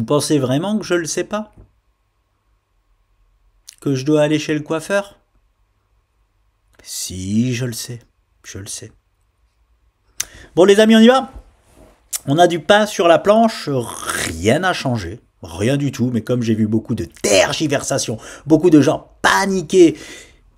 Vous pensez vraiment que je le sais pas? Que je dois aller chez le coiffeur? Si, je le sais. Je le sais. Bon les amis, on y va? On a du pain sur la planche, rien n'a changé. Rien du tout, mais comme j'ai vu beaucoup de tergiversations, beaucoup de gens paniquer,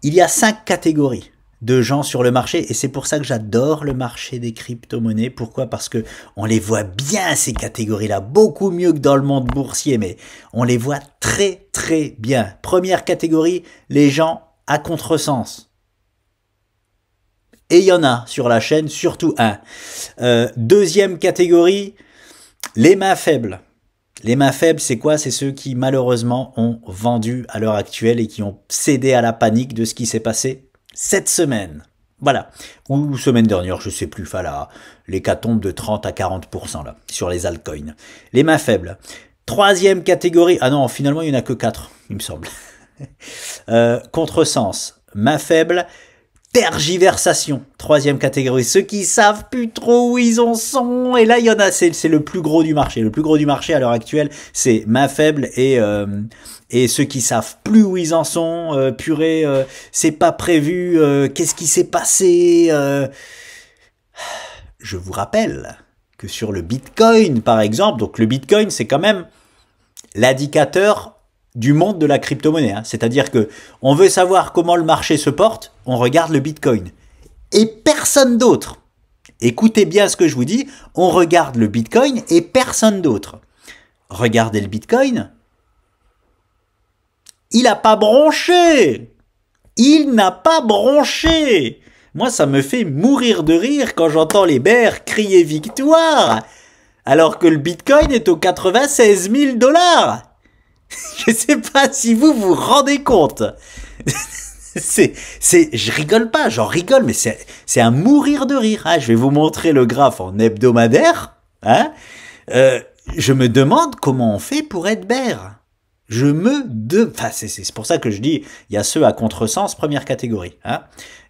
il y a 5 catégories de gens sur le marché et c'est pour ça que j'adore le marché des crypto-monnaies. Pourquoi? Parce que on les voit bien ces catégories-là, beaucoup mieux que dans le monde boursier, mais on les voit très très bien. Première catégorie, les gens à contresens. Et il y en a sur la chaîne, surtout un. Deuxième catégorie, les mains faibles. Les mains faibles, c'est quoi? C'est ceux qui malheureusement ont vendu à l'heure actuelle et qui ont cédé à la panique de ce qui s'est passé cette semaine. Voilà. Ou semaine dernière, je sais plus. Enfin là, l'hécatombe de 30 à 40% là, sur les altcoins. Les mains faibles. Troisième catégorie. Ah non, finalement, il n'y en a que 4, il me semble. Contresens. Mains faibles. Tergiversation, troisième catégorie, ceux qui savent plus trop où ils en sont, et là il y en a, c'est le plus gros du marché. Le plus gros du marché à l'heure actuelle, c'est main faible et ceux qui savent plus où ils en sont, purée, c'est pas prévu, qu'est-ce qui s'est passé Je vous rappelle que sur le Bitcoin par exemple, donc le Bitcoin c'est quand même l'indicateur du monde de la crypto-monnaie, hein. C'est-à-dire que on veut savoir comment le marché se porte, on regarde le Bitcoin. Et personne d'autre. Écoutez bien ce que je vous dis, on regarde le Bitcoin et personne d'autre. Regardez le Bitcoin. Il n'a pas bronché. Il n'a pas bronché. Moi, ça me fait mourir de rire quand j'entends les bears crier victoire, alors que le Bitcoin est aux 96 000 $. Je sais pas si vous vous rendez compte. Je rigole pas, j'en rigole, mais c'est un mourir de rire. Hein. Je vais vous montrer le graphe en hebdomadaire. Hein. Je me demande comment on fait pour être bear. Enfin, c'est pour ça que je dis, il y a ceux à contresens, première catégorie. Hein.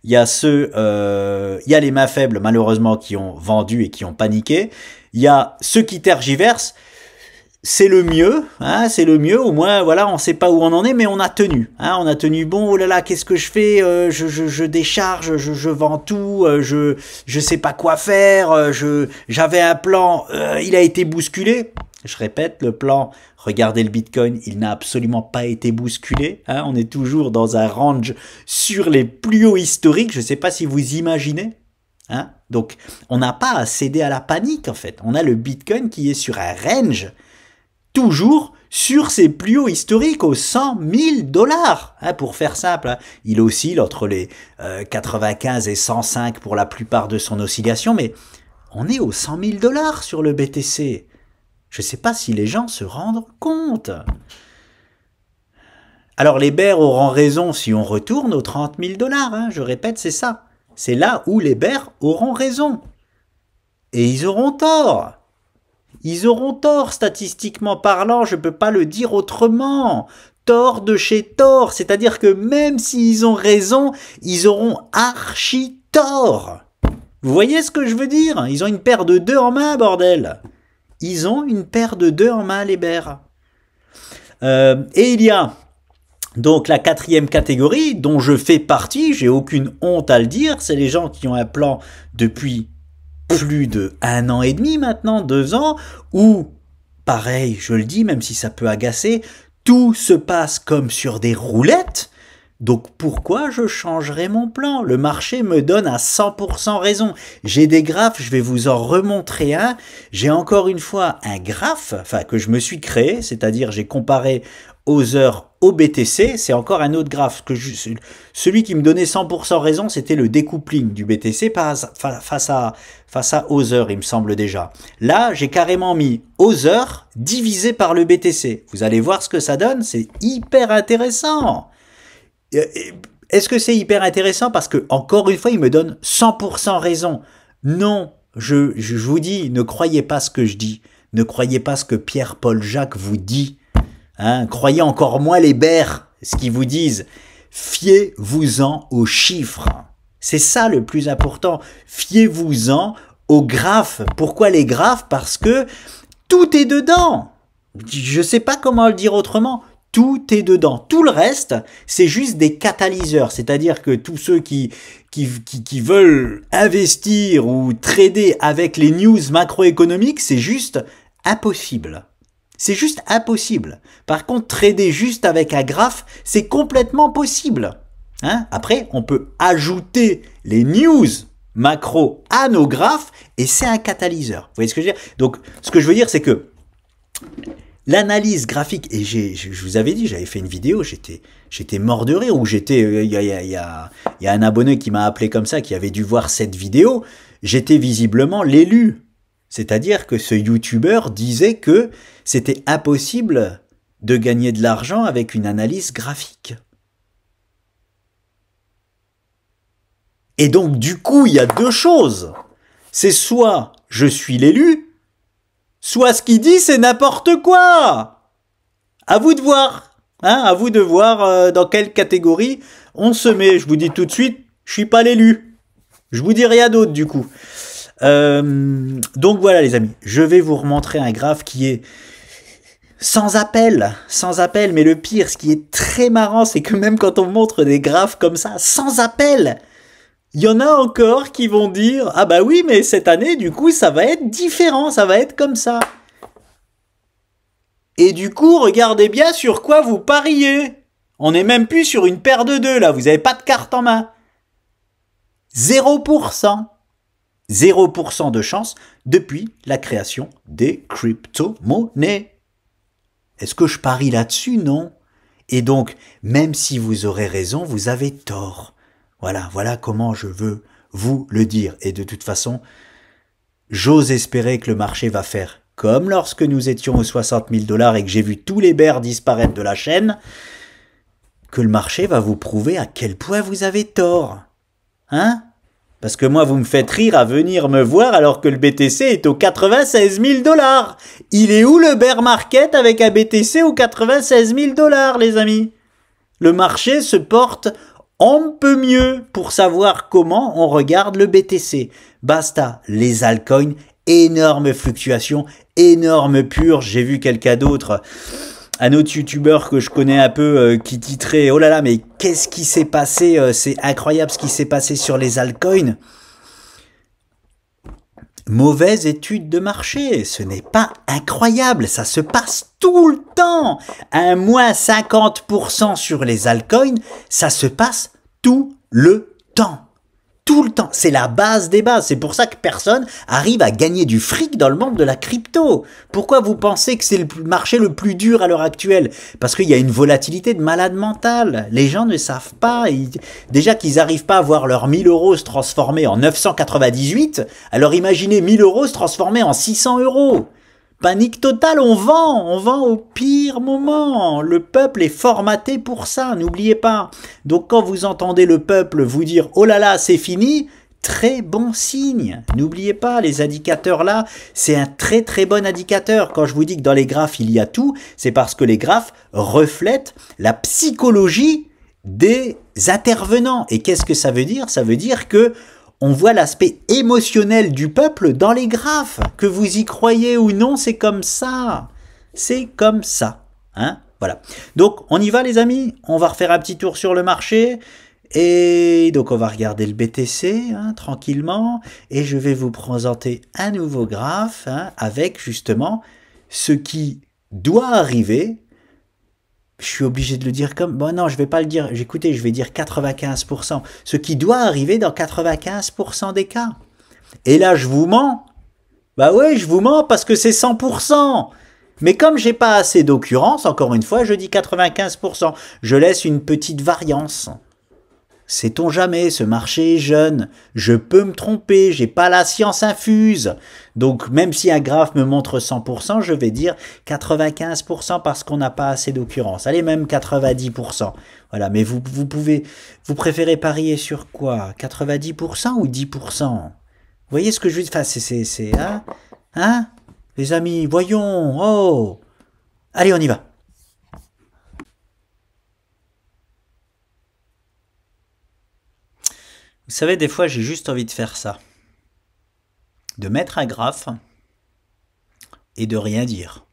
Il y a ceux, il y a les mains faibles, malheureusement, qui ont vendu et qui ont paniqué. Il y a ceux qui tergiversent. C'est le mieux, hein, c'est le mieux, au moins, voilà, on sait pas où on en est, mais on a tenu, hein, on a tenu, bon, oh là là, qu'est-ce que je fais, je décharge, je vends tout, je sais pas quoi faire, j'avais un plan, il a été bousculé, je répète, le plan, regardez le Bitcoin, il n'a absolument pas été bousculé, hein, on est toujours dans un range sur les plus hauts historiques, je sais pas si vous imaginez. Hein, donc, on n'a pas à céder à la panique, en fait, on a le Bitcoin qui est sur un range, toujours sur ses plus hauts historiques aux 100 000 $. Hein, pour faire simple, hein, il oscille entre les 95 et 105 pour la plupart de son oscillation, mais on est aux 100 000 $ sur le BTC. Je ne sais pas si les gens se rendent compte. Alors les bears auront raison si on retourne aux 30 000 $. Hein, je répète, c'est ça. C'est là où les bears auront raison. Et ils auront tort. Ils auront tort, statistiquement parlant, je ne peux pas le dire autrement. Tort de chez tort, c'est-à-dire que même s'ils ont raison, ils auront archi tort. Vous voyez ce que je veux dire? Ils ont une paire de 2 en main, bordel. Ils ont une paire de 2 en main, les bears. Et il y a donc la 4e catégorie, dont je fais partie, j'ai aucune honte à le dire, c'est les gens qui ont un plan depuis plus de 1 an et demi maintenant, 2 ans, où, pareil, je le dis, même si ça peut agacer, tout se passe comme sur des roulettes. Donc pourquoi je changerais mon plan? Le marché me donne à 100% raison. J'ai des graphes, je vais vous en remontrer un. J'ai encore une fois un graphe, enfin que je me suis créé, c'est-à-dire j'ai comparé aux heures au BTC, c'est encore un autre graphe. Celui qui me donnait 100% raison, c'était le découpling du BTC face à Other, il me semble déjà. Là, j'ai carrément mis Other divisé par le BTC. Vous allez voir ce que ça donne, c'est hyper intéressant. Est-ce que c'est hyper intéressant? Parce que, encore une fois, il me donne 100% raison. Non, je vous dis, ne croyez pas ce que je dis. Ne croyez pas ce que Pierre-Paul Jacques vous dit. Hein, croyez encore moins les bears, ce qu'ils vous disent. Fiez-vous-en aux chiffres. C'est ça le plus important. Fiez-vous-en aux graphes. Pourquoi les graphes? Parce que tout est dedans. Je sais pas comment le dire autrement. Tout est dedans. Tout le reste, c'est juste des catalyseurs. C'est-à-dire que tous ceux qui veulent investir ou trader avec les news macroéconomiques, c'est juste impossible. C'est juste impossible. Par contre, trader juste avec un graphe, c'est complètement possible. Hein? Après, on peut ajouter les news macro à nos graphes et c'est un catalyseur. Vous voyez ce que je veux dire? Donc, ce que je veux dire, c'est que l'analyse graphique, et je vous avais dit, j'avais fait une vidéo, j'étais mort de rire, où il y a un abonné qui m'a appelé comme ça, qui avait dû voir cette vidéo, j'étais visiblement l'élu. C'est-à-dire que ce youtubeur disait que c'était impossible de gagner de l'argent avec une analyse graphique. Et donc, du coup, il y a deux choses. C'est soit je suis l'élu, soit ce qu'il dit, c'est n'importe quoi. À vous de voir. Hein, à vous de voir dans quelle catégorie on se met. Je vous dis tout de suite, je suis pas l'élu. Je vous dis rien d'autre, du coup. Donc voilà, les amis. Je vais vous remontrer un graphe qui est sans appel, mais le pire, ce qui est très marrant, c'est que même quand on montre des graphes comme ça, sans appel, il y en a encore qui vont dire « Ah bah oui, mais cette année, du coup, ça va être différent, ça va être comme ça. » Et du coup, regardez bien sur quoi vous pariez. On n'est même plus sur une paire de deux, là, vous n'avez pas de carte en main. 0%. 0% de chance depuis la création des crypto-monnaies. Est-ce que je parie là-dessus? Non. Et donc, même si vous aurez raison, vous avez tort. Voilà comment je veux vous le dire. Et de toute façon, j'ose espérer que le marché va faire comme lorsque nous étions aux 60 000 $ et que j'ai vu tous les bears disparaître de la chaîne, que le marché va vous prouver à quel point vous avez tort. Hein? Parce que moi, vous me faites rire à venir me voir alors que le BTC est aux 96 000 $. Il est où le bear market avec un BTC aux 96 000 $, les amis? Le marché se porte on peut mieux pour savoir comment on regarde le BTC. Basta, les altcoins, énorme fluctuation, énorme purge. J'ai vu quelqu'un d'autre, un autre youtubeur que je connais un peu, qui titrait « Oh là là, mais qu'est-ce qui s'est passé? C'est incroyable ce qui s'est passé sur les altcoins. » Mauvaise étude de marché, ce n'est pas incroyable, ça se passe tout le temps. Un moins 50% sur les altcoins, ça se passe tout le temps. Tout le temps, c'est la base des bases. C'est pour ça que personne arrive à gagner du fric dans le monde de la crypto. Pourquoi vous pensez que c'est le marché le plus dur à l'heure actuelle? Parce qu'il y a une volatilité de malade mental. Les gens ne savent pas. Déjà qu'ils n'arrivent pas à voir leurs 1000 € se transformer en 998, alors imaginez 1000 € se transformer en 600 €. Panique totale, on vend au pire moment. Le peuple est formaté pour ça, n'oubliez pas. Donc quand vous entendez le peuple vous dire « Oh là là, c'est fini », très bon signe. N'oubliez pas, les indicateurs là, c'est un très très bon indicateur. Quand je vous dis que dans les graphes il y a tout, c'est parce que les graphes reflètent la psychologie des intervenants. Et qu'est-ce que ça veut dire? Ça veut dire que on voit l'aspect émotionnel du peuple dans les graphes. Que vous y croyez ou non, c'est comme ça. C'est comme ça. Hein? Voilà. Donc, on y va, les amis. On va refaire un petit tour sur le marché. Et donc, on va regarder le BTC, hein, tranquillement. Et je vais vous présenter un nouveau graphe, hein, avec justement ce qui doit arriver. Je suis obligé de le dire comme... Bon, non, je vais pas le dire. Écoutez, je vais dire 95%. Ce qui doit arriver dans 95% des cas. Et là, je vous mens. Bah ouais, je vous mens parce que c'est 100%. Mais comme j'ai pas assez d'occurrence, encore une fois, je dis 95%. Je laisse une petite variance. Sait-on jamais, ce marché est jeune, je peux me tromper, j'ai pas la science infuse. Donc même si un graphe me montre 100%, je vais dire 95% parce qu'on n'a pas assez d'occurrence. Allez, même 90%. Voilà, mais vous préférez parier sur quoi? 90% ou 10%? Vous voyez ce que je veux dire? Enfin, hein? Les amis, voyons, oh! Allez, on y va. Vous savez, des fois, j'ai juste envie de faire ça. De mettre un graphe et de rien dire.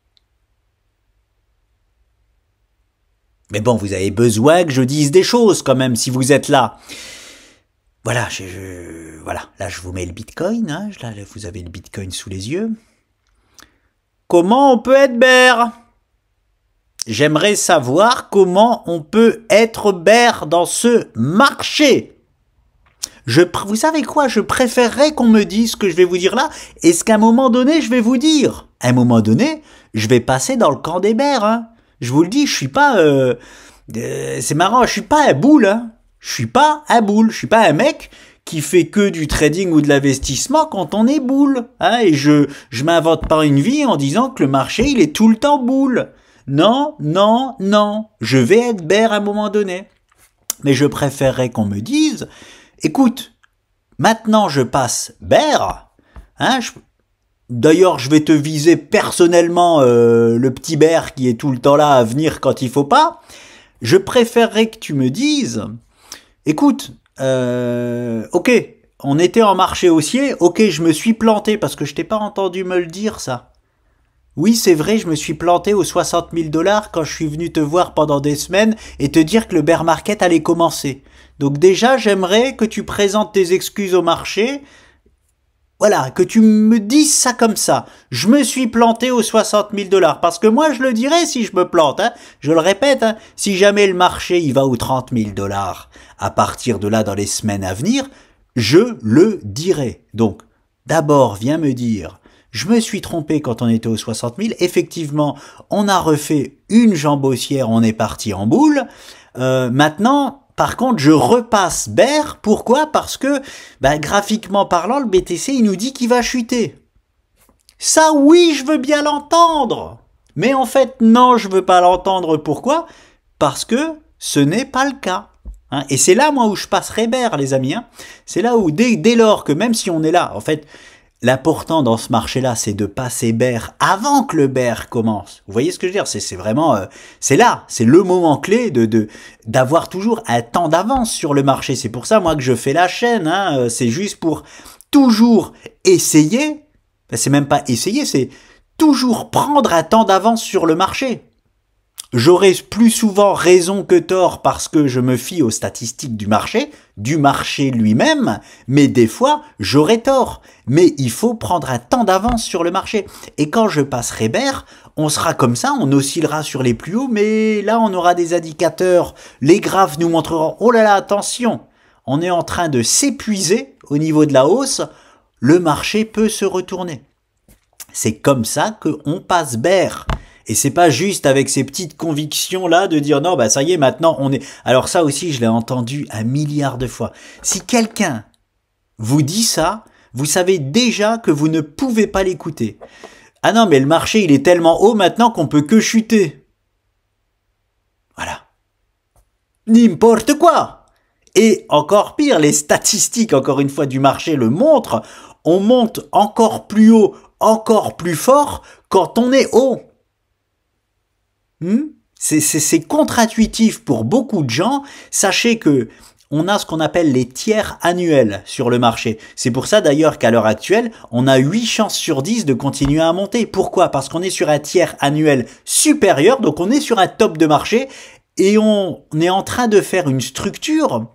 Mais bon, vous avez besoin que je dise des choses quand même si vous êtes là. Voilà, voilà. Là, je vous mets le Bitcoin. Hein. Là, vous avez le Bitcoin sous les yeux. Comment on peut être bear? J'aimerais savoir comment on peut être bear dans ce marché. Vous savez quoi? Je préférerais qu'on me dise ce que je vais vous dire là et ce qu'à un moment donné, je vais vous dire. À un moment donné, je vais passer dans le camp des bears. Hein. Je vous le dis, je suis pas... c'est marrant, je suis pas un boule. Hein. Je suis pas un boule. Je suis pas un mec qui fait que du trading ou de l'investissement quand on est boule. Hein. Et je m'invente pas une vie en disant que le marché, il est tout le temps boule. Non, non, non. Je vais être bear à un moment donné. Mais je préférerais qu'on me dise... Écoute, maintenant je passe bear. Hein, d'ailleurs, je vais te viser personnellement le petit bear qui est tout le temps là à venir quand il faut pas. Je préférerais que tu me dises, écoute, ok, on était en marché haussier, ok, je me suis planté parce que je t'ai pas entendu me le dire ça. Oui, c'est vrai, je me suis planté aux 60 000 $ quand je suis venu te voir pendant des semaines et te dire que le bear market allait commencer. Donc déjà, j'aimerais que tu présentes tes excuses au marché. Voilà, que tu me dises ça comme ça. Je me suis planté aux 60 000 $. Parce que moi, je le dirais si je me plante. Hein. Je le répète, hein, si jamais le marché il va aux 30 000 $, à partir de là, dans les semaines à venir, je le dirai. Donc, d'abord, viens me dire... Je me suis trompé quand on était aux 60 000. Effectivement, on a refait une jambe haussière, on est parti en boule. Maintenant, par contre, je repasse bear. Pourquoi? Parce que, graphiquement parlant, le BTC, il nous dit qu'il va chuter. Ça, oui, je veux bien l'entendre. Mais en fait, non, je veux pas l'entendre. Pourquoi? Parce que ce n'est pas le cas. Hein, et c'est là, moi, où je passerai bear, les amis. Hein. C'est là où, dès lors que même si on est là, en fait... L'important dans ce marché-là, c'est de passer bear avant que le bear commence. Vous voyez ce que je veux dire? C'est vraiment, c'est là, c'est le moment clé d'avoir toujours un temps d'avance sur le marché. C'est pour ça, moi, que je fais la chaîne. Hein. C'est juste pour toujours essayer. C'est même pas essayer, c'est toujours prendre un temps d'avance sur le marché. J'aurai plus souvent raison que tort parce que je me fie aux statistiques du marché lui-même, mais des fois, j'aurai tort. Mais il faut prendre un temps d'avance sur le marché. Et quand je passerai bear, on sera comme ça, on oscillera sur les plus hauts, mais là, on aura des indicateurs. Les graphes nous montreront, oh là là, attention, on est en train de s'épuiser au niveau de la hausse, le marché peut se retourner. C'est comme ça qu'on passe bear. Et c'est pas juste avec ces petites convictions-là de dire non, ça y est, maintenant on est... Alors ça aussi, je l'ai entendu un milliard de fois. Si quelqu'un vous dit ça, vous savez déjà que vous ne pouvez pas l'écouter. Ah non, mais le marché, il est tellement haut maintenant qu'on peut que chuter. Voilà. N'importe quoi. Et encore pire, les statistiques, encore une fois, du marché le montrent. On monte encore plus haut, encore plus fort quand on est haut. C'est contre-intuitif pour beaucoup de gens. Sachez que on a ce qu'on appelle les tiers annuels sur le marché. C'est pour ça d'ailleurs qu'à l'heure actuelle, on a 8 chances sur 10 de continuer à monter. Pourquoi? Parce qu'on est sur un tiers annuel supérieur, donc on est sur un top de marché et on est en train de faire une structure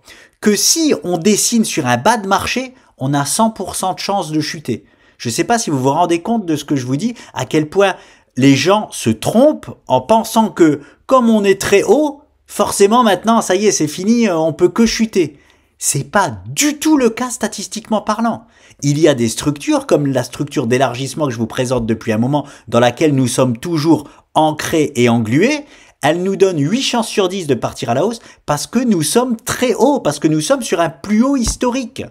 que si on dessine sur un bas de marché, on a 100% de chance de chuter. Je ne sais pas si vous vous rendez compte de ce que je vous dis, à quel point les gens se trompent en pensant que, comme on est très haut, forcément maintenant, ça y est, c'est fini, on peut que chuter. C'est pas du tout le cas statistiquement parlant. Il y a des structures, comme la structure d'élargissement que je vous présente depuis un moment, dans laquelle nous sommes toujours ancrés et englués. Elle nous donne 8 chances sur 10 de partir à la hausse parce que nous sommes très hauts, parce que nous sommes sur un plus haut historique.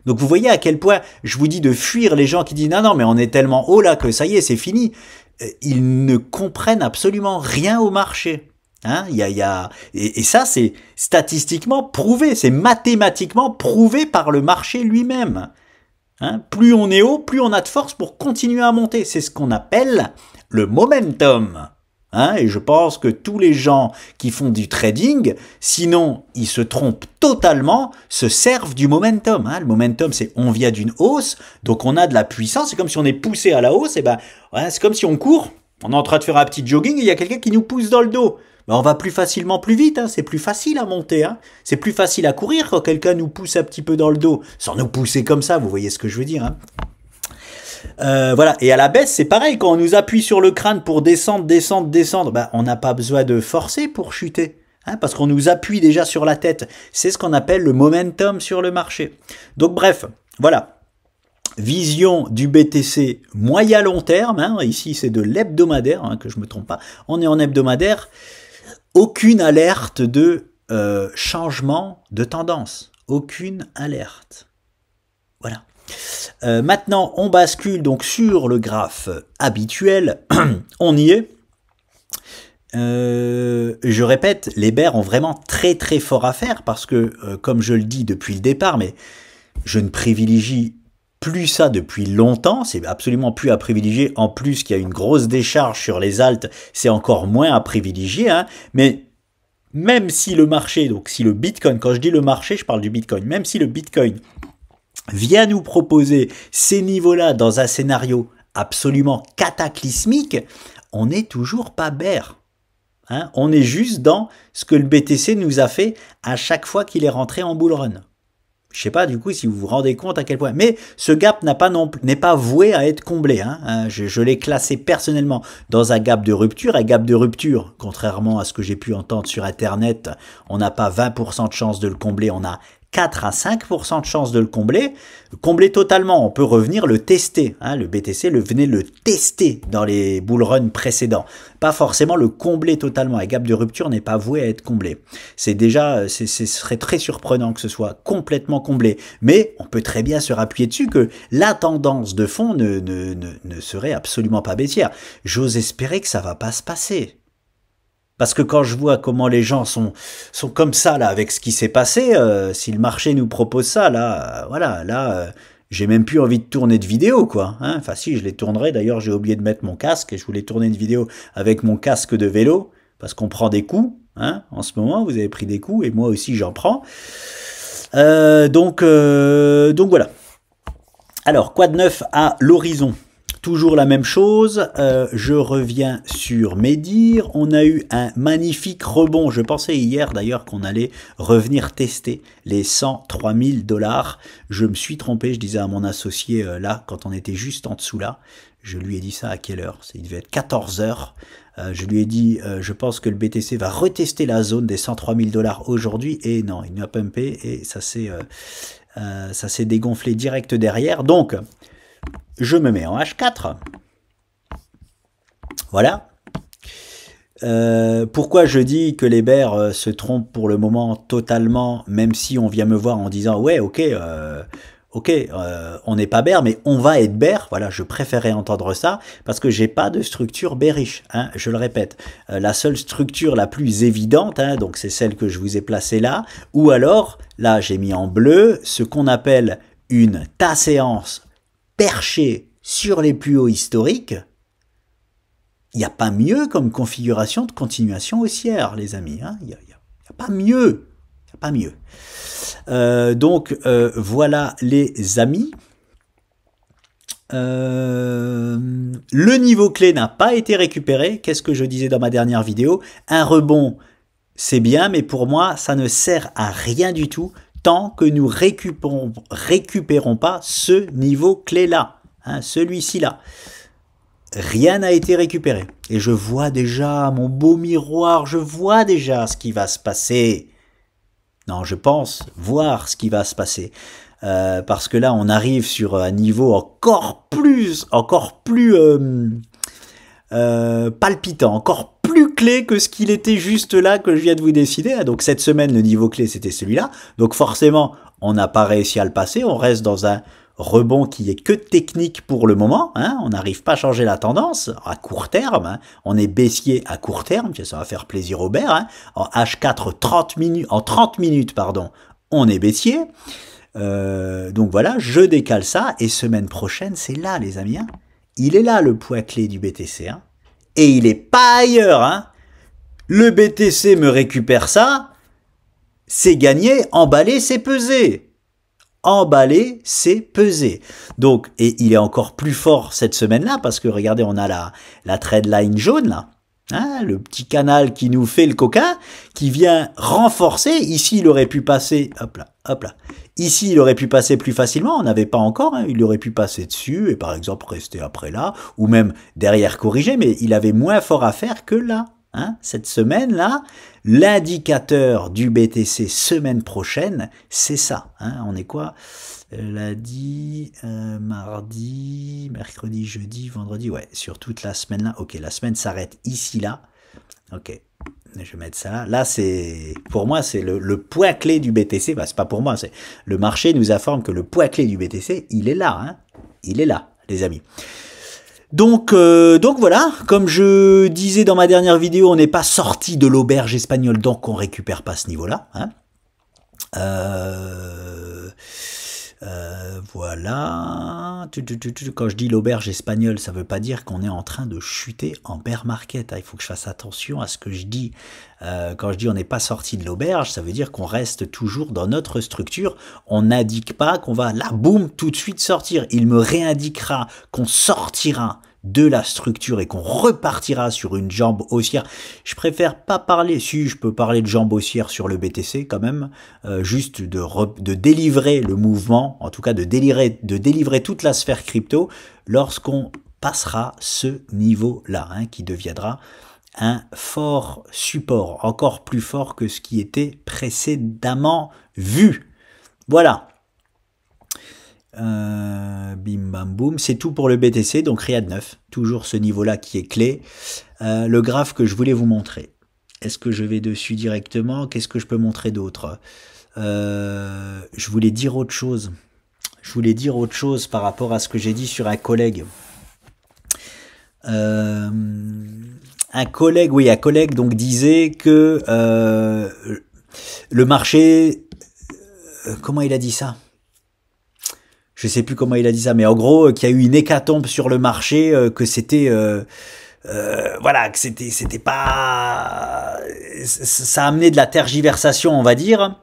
Donc vous voyez à quel point je vous dis de fuir les gens qui disent non, mais on est tellement haut là que ça y est, c'est fini. Ils ne comprennent absolument rien au marché. Hein, et ça, c'est statistiquement prouvé, c'est mathématiquement prouvé par le marché lui-même. Hein, plus on est haut, plus on a de force pour continuer à monter. C'est ce qu'on appelle le momentum. Hein, et je pense que tous les gens qui font du trading, sinon ils se trompent totalement, se servent du momentum. Hein. Le momentum, c'est on vient d'une hausse, donc on a de la puissance. C'est comme si on est poussé à la hausse. Et c'est comme si on court, on est en train de faire un petit jogging et il y a quelqu'un qui nous pousse dans le dos. Ben, on va plus facilement plus vite, hein. C'est plus facile à monter, hein. C'est plus facile à courir quand quelqu'un nous pousse un petit peu dans le dos, sans nous pousser comme ça, vous voyez ce que je veux dire, hein. Voilà, et à la baisse, c'est pareil, quand on nous appuie sur le crâne pour descendre, descendre, descendre, ben, on n'a pas besoin de forcer pour chuter, hein, parce qu'on nous appuie déjà sur la tête. C'est ce qu'on appelle le momentum sur le marché. Donc bref, voilà. Vision du BTC moyen long terme, hein, ici c'est de l'hebdomadaire, hein, que je me trompe pas, on est en hebdomadaire, aucune alerte de changement de tendance, aucune alerte. Voilà. Maintenant, on bascule donc sur le graphe habituel, on y est. Je répète, les bears ont vraiment très très fort à faire parce que, comme je le dis depuis le départ, mais je ne privilégie plus ça depuis longtemps, c'est absolument plus à privilégier, en plus qu'il y a une grosse décharge sur les altes, c'est encore moins à privilégier, hein, mais même si le marché, donc si le Bitcoin, quand je dis le marché, je parle du Bitcoin, même si le Bitcoin vient nous proposer ces niveaux-là dans un scénario absolument cataclysmique, on n'est toujours pas bear. Hein, on est juste dans ce que le BTC nous a fait à chaque fois qu'il est rentré en bull run. Je sais pas du coup si vous vous rendez compte à quel point. Mais ce gap n'est pas voué à être comblé. Hein. Je l'ai classé personnellement dans un gap de rupture. Un gap de rupture, contrairement à ce que j'ai pu entendre sur Internet, on n'a pas 20% de chance de le combler, on a 4 à 5% de chance de le combler. Combler totalement, on peut revenir le tester. Hein, le BTC venait le tester dans les bull runs précédents. Pas forcément le combler totalement. Un gap de rupture n'est pas voué à être comblé. C'est déjà, ce serait très surprenant que ce soit complètement comblé. Mais on peut très bien se rappuyer dessus que la tendance de fond ne serait absolument pas baissière. J'ose espérer que ça va pas se passer. Parce que quand je vois comment les gens sont comme ça là avec ce qui s'est passé, si le marché nous propose ça là, voilà, là, j'ai même plus envie de tourner de vidéo quoi. Hein, enfin si, je les tournerai. D'ailleurs, j'ai oublié de mettre mon casque et je voulais tourner une vidéo avec mon casque de vélo parce qu'on prend des coups. Hein, en ce moment, vous avez pris des coups et moi aussi j'en prends. Donc voilà. Alors quoi de neuf à l'horizon? Toujours la même chose, je reviens sur mes dires, on a eu un magnifique rebond, je pensais hier d'ailleurs qu'on allait revenir tester les 103 000 $, je me suis trompé, je disais à mon associé là, quand on était juste en dessous là, je lui ai dit ça à quelle heure? Il devait être 14 heures, je lui ai dit, je pense que le BTC va retester la zone des 103 000 $ aujourd'hui, et non, il a pumpé et ça s'est dégonflé direct derrière, donc... Je me mets en H4. Voilà. Pourquoi je dis que les bears se trompent pour le moment totalement, même si on vient me voir en disant ouais ok, on n'est pas bear, mais on va être bear. Voilà, je préférais entendre ça parce que j'ai pas de structure bearish. Hein, je le répète, la seule structure la plus évidente, hein, donc c'est celle que je vous ai placée là, ou alors là j'ai mis en bleu ce qu'on appelle une ta-séance perché sur les plus hauts historiques, il n'y a pas mieux comme configuration de continuation haussière, les amis. Hein, il n'y a pas mieux. Il n'y a pas mieux. Donc, voilà, les amis. Le niveau clé n'a pas été récupéré. Qu'est-ce que je disais dans ma dernière vidéo? Un rebond, c'est bien, mais pour moi, ça ne sert à rien du tout tant que nous récupérons pas ce niveau clé-là, hein, celui-ci-là. Rien n'a été récupéré. Et je vois déjà mon beau miroir, je vois déjà ce qui va se passer. Non, je pense voir ce qui va se passer. Parce que là, on arrive sur un niveau encore plus palpitant, encore plus clé que ce qu'il était juste là que je viens de vous décider. Donc cette semaine, le niveau clé, c'était celui-là. Donc forcément, on n'a pas réussi à le passer. On reste dans un rebond qui est que technique pour le moment. Hein. On n'arrive pas à changer la tendance à court terme. Hein. On est baissier à court terme. Ça va faire plaisir au bear. Hein. En H4, 30 minutes, pardon, on est baissier. Donc voilà, je décale ça. Et semaine prochaine, c'est là, les amis. Hein. Il est là, le point clé du BTC. Hein. Et il est pas ailleurs. Hein. Le BTC me récupère ça. C'est gagné, emballé, c'est pesé. Emballé, c'est pesé. Donc, et il est encore plus fort cette semaine-là, parce que regardez, on a la trade line jaune, là. Hein, le petit canal qui nous fait le coquin, qui vient renforcer. Ici, il aurait pu passer, hop là, hop là. Ici, il aurait pu passer plus facilement, on n'avait pas encore, hein, il aurait pu passer dessus et par exemple rester après là, ou même derrière corriger, mais il avait moins fort à faire que là. Hein. Cette semaine-là, l'indicateur du BTC semaine prochaine, c'est ça. Hein. On est quoi? Lundi, mardi, mercredi, jeudi, vendredi, ouais, sur toute la semaine là. Ok, la semaine s'arrête ici, là. Ok, je vais mettre ça là. Là, c'est, pour moi, c'est le point clé du BTC. Bah, c'est pas pour moi, c'est le marché nous informe que le point clé du BTC, il est là, hein. Il est là, les amis. Donc voilà, comme je disais dans ma dernière vidéo, on n'est pas sorti de l'auberge espagnole, donc on récupère pas ce niveau-là, hein. Voilà. Quand je dis l'auberge espagnole, ça veut pas dire qu'on est en train de chuter en bear market. Il faut que je fasse attention à ce que je dis. Quand je dis on n'est pas sorti de l'auberge, ça veut dire qu'on reste toujours dans notre structure. On n'indique pas qu'on va là, boum, tout de suite sortir. Il me réindiquera qu'on sortira de la structure et qu'on repartira sur une jambe haussière. Je préfère pas parler, si je peux parler de jambe haussière sur le BTC quand même, juste de délivrer le mouvement, en tout cas de délivrer toute la sphère crypto lorsqu'on passera ce niveau-là, hein, qui deviendra un fort support, encore plus fort que ce qui était précédemment vu. Voilà. Bim bam boum, c'est tout pour le BTC, donc rien de neuf, toujours ce niveau là qui est clé. Le graphe que je voulais vous montrer, est-ce que je vais dessus directement? Qu'est-ce que je peux montrer d'autre? Je voulais dire autre chose, par rapport à ce que j'ai dit sur un collègue. Un collègue donc disait que le marché, comment il a dit ça? Je sais plus comment il a dit ça, mais en gros, qu'il y a eu une hécatombe sur le marché, que c'était, voilà, que c'était pas, ça a amené de la tergiversation, on va dire.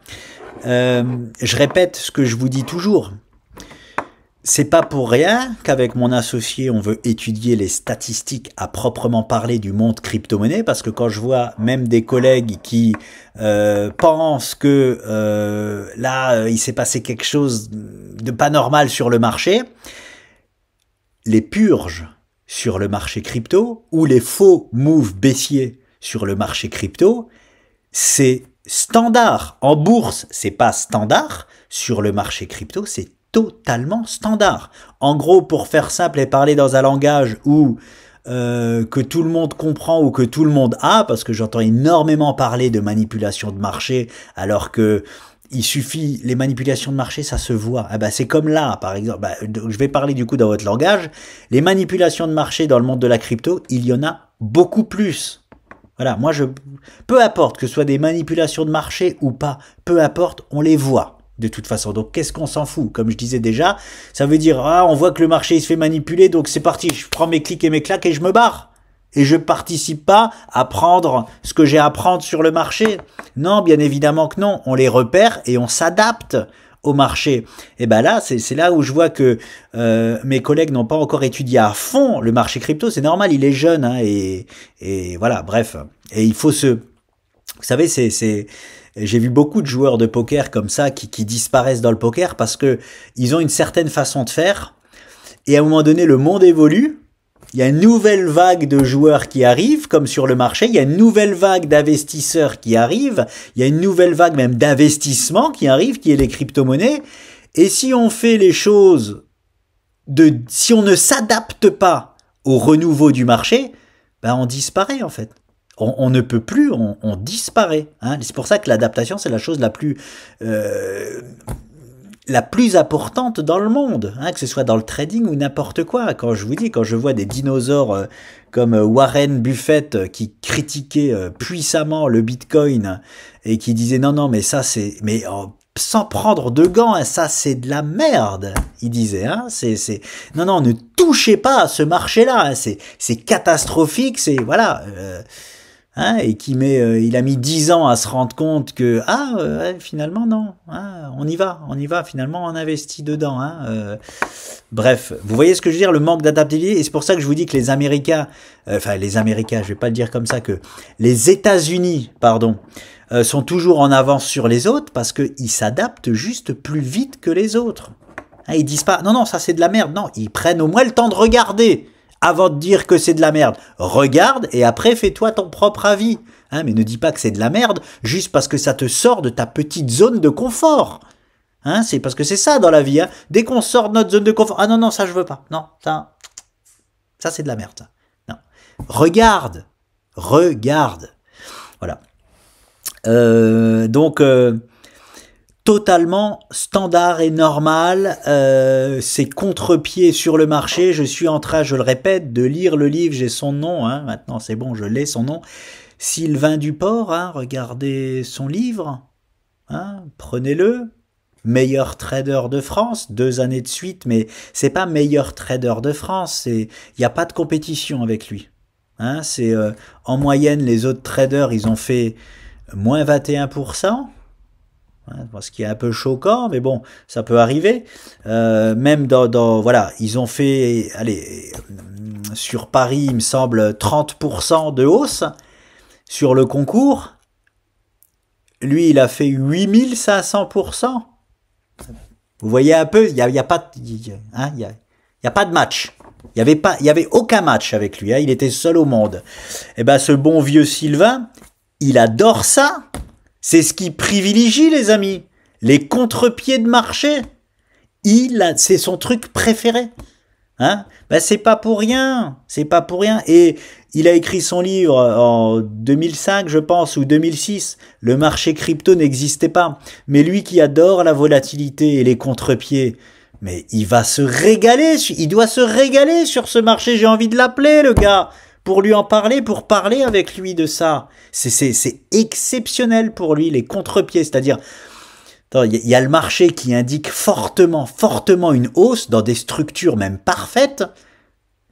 Je répète ce que je vous dis toujours. C'est pas pour rien qu'avec mon associé, on veut étudier les statistiques à proprement parler du monde crypto-monnaie, parce que quand je vois même des collègues qui pensent que là, il s'est passé quelque chose de pas normal sur le marché, les purges sur le marché crypto ou les faux moves baissiers sur le marché crypto, c'est standard. En bourse, c'est pas standard. Sur le marché crypto, c'est totalement standard. En gros, pour faire simple et parler dans un langage où que tout le monde comprend ou que tout le monde a, parce que j'entends énormément parler de manipulation de marché, alors que il suffit, les manipulations de marché, ça se voit. Ah bah, c'est comme là, par exemple, je vais parler du coup dans votre langage, les manipulations de marché dans le monde de la crypto, il y en a beaucoup plus. Voilà, moi, peu importe que ce soit des manipulations de marché ou pas, peu importe, on les voit. De toute façon, donc qu'est-ce qu'on s'en fout? Comme je disais déjà, ça veut dire, ah, on voit que le marché il se fait manipuler, donc c'est parti, je prends mes clics et mes claques et je me barre. Et je participe pas à prendre ce que j'ai à prendre sur le marché. Non, bien évidemment que non, on les repère et on s'adapte au marché. Et ben là, c'est là où je vois que mes collègues n'ont pas encore étudié à fond le marché crypto. C'est normal, il est jeune, hein, et voilà, bref. Et il faut se... Vous savez, j'ai vu beaucoup de joueurs de poker comme ça qui disparaissent dans le poker parce que ils ont une certaine façon de faire et à un moment donné le monde évolue, il y a une nouvelle vague de joueurs qui arrivent comme sur le marché, il y a une nouvelle vague d'investisseurs qui arrivent, il y a une nouvelle vague même d'investissement qui arrive qui est les crypto-monnaies et si on fait les choses si on ne s'adapte pas au renouveau du marché, ben on disparaît en fait. On ne peut plus, on disparaît. Hein. C'est pour ça que l'adaptation, c'est la chose la plus importante dans le monde, hein, que ce soit dans le trading ou n'importe quoi. Quand je vous dis, quand je vois des dinosaures comme Warren Buffett qui critiquait puissamment le Bitcoin et qui disait non, mais ça c'est... mais sans prendre de gants, hein, ça c'est de la merde, il disait. Hein, non, ne touchez pas à ce marché-là, hein, c'est catastrophique, c'est... Voilà... hein, et qui met, il a mis 10 ans à se rendre compte que finalement non, hein, on y va, finalement on investit dedans. Hein, bref, vous voyez ce que je veux dire, le manque d'adaptabilité, et c'est pour ça que je vous dis que les Américains, je vais pas le dire comme ça, que les États-Unis, pardon, sont toujours en avance sur les autres parce qu'ils s'adaptent juste plus vite que les autres. Hein, ils disent pas, non, ça c'est de la merde, non, ils prennent au moins le temps de regarder avant de dire que c'est de la merde. Regarde et après fais-toi ton propre avis. Hein, mais ne dis pas que c'est de la merde juste parce que ça te sort de ta petite zone de confort. Hein, c'est parce que c'est ça dans la vie. Hein. Dès qu'on sort de notre zone de confort, ah non, ça je veux pas. Non, ça c'est de la merde. Ça. Non. Regarde. Voilà. Donc, totalement standard et normal, c'est contre-pied sur le marché. Je suis en train, je le répète, de lire le livre, j'ai son nom, hein, maintenant c'est bon, je l'ai son nom. Sylvain Duport, hein, regardez son livre, hein, prenez-le. Meilleur trader de France, 2 années de suite, mais c'est pas meilleur trader de France, il n'y a pas de compétition avec lui. Hein, c'est en moyenne, les autres traders, ils ont fait moins 21%. Ce qui est un peu choquant, mais bon, ça peut arriver. Même voilà, ils ont fait, allez, sur Paris, il me semble, 30% de hausse sur le concours. Lui, il a fait 8500%. Vous voyez un peu, il y a pas de match. Il y avait aucun match avec lui. Hein, il était seul au monde. Et ben, ce bon vieux Sylvain, il adore ça. C'est ce qui privilégie, les amis. Les contre-pieds de marché. C'est son truc préféré. Hein? Ben, c'est pas pour rien. C'est pas pour rien. Et il a écrit son livre en 2005, je pense, ou 2006. Le marché crypto n'existait pas. Mais lui qui adore la volatilité et les contre-pieds, mais il va se régaler. Il doit se régaler sur ce marché. J'ai envie de l'appeler, le gars, pour lui en parler, pour parler avec lui de ça. C'est exceptionnel pour lui, les contre-pieds. C'est-à-dire, il y a le marché qui indique fortement une hausse dans des structures même parfaites.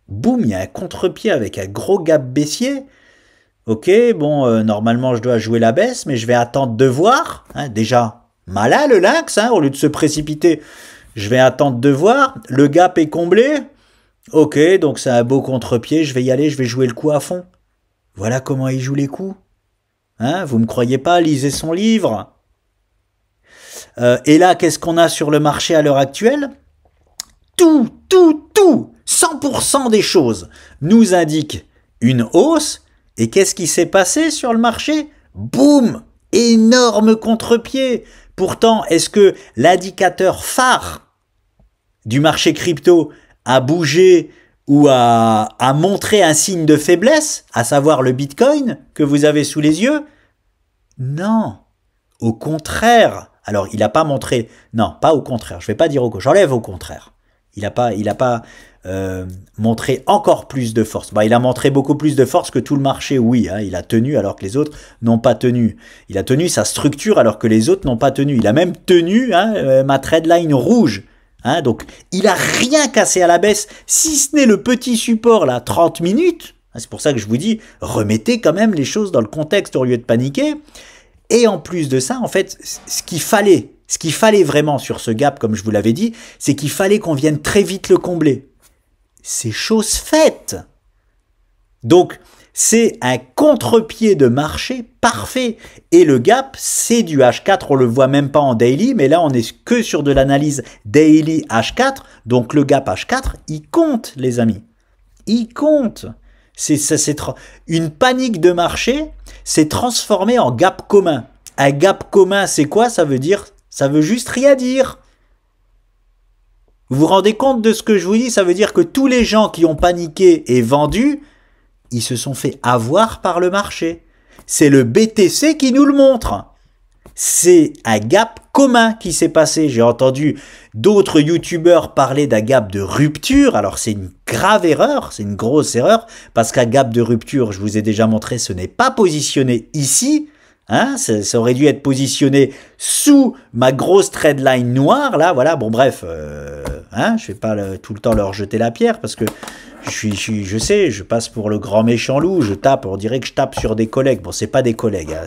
Boum, il y a un contre-pied avec un gros gap baissier. Ok, bon, normalement je dois jouer la baisse, mais je vais attendre de voir. Hein, déjà, malin le lynx, hein, au lieu de se précipiter, je vais attendre de voir. Le gap est comblé. Ok, donc c'est un beau contre-pied, je vais y aller, je vais jouer le coup à fond. Voilà comment il joue les coups. Hein, vous me croyez pas, lisez son livre. Et là, qu'est-ce qu'on a sur le marché à l'heure actuelle? Tout 100% des choses nous indiquent une hausse. Et qu'est-ce qui s'est passé sur le marché? Boum! Énorme contre-pied. Pourtant, est-ce que l'indicateur phare du marché crypto a bougé ou a montré un signe de faiblesse, à savoir le Bitcoin que vous avez sous les yeux? Non. Au contraire. Alors, il n'a pas montré... Non, pas au contraire. Je ne vais pas dire au contraire. J'enlève au contraire. Il n'a pas montré encore plus de force. Bah, il a montré beaucoup plus de force que tout le marché, oui. Hein, il a tenu alors que les autres n'ont pas tenu. Il a tenu sa structure alors que les autres n'ont pas tenu. Il a même tenu ma trendline rouge. Hein, donc, il a rien cassé à la baisse, si ce n'est le petit support, là, 30 minutes. C'est pour ça que je vous dis, remettez quand même les choses dans le contexte au lieu de paniquer. Et en plus de ça, en fait, ce qu'il fallait vraiment sur ce gap, comme je vous l'avais dit, c'est qu'il fallait qu'on vienne très vite le combler. C'est chose faite. Donc, c'est un contre-pied de marché parfait. Et le gap, c'est du H4, on le voit même pas en daily, mais là, on est que sur de l'analyse daily H4. Donc, le gap H4, il compte, les amis. Il compte. Une panique de marché s'est transformée en gap commun. Un gap commun, c'est quoi? Ça veut juste rien dire. Vous vous rendez compte de ce que je vous dis? Ça veut dire que tous les gens qui ont paniqué et vendu, ils se sont fait avoir par le marché. C'est le BTC qui nous le montre. C'est un gap commun qui s'est passé. J'ai entendu d'autres youtubeurs parler d'un gap de rupture. Alors c'est une grave erreur, c'est une grosse erreur, parce qu'un gap de rupture, je vous ai déjà montré, ce n'est pas positionné ici. Hein, ça aurait dû être positionné sous ma grosse trendline noire, là, voilà, bon bref, je vais pas tout le temps leur jeter la pierre, parce que Je sais, je passe pour le grand méchant loup, je tape, on dirait que je tape sur des collègues. Bon, c'est pas des collègues, hein,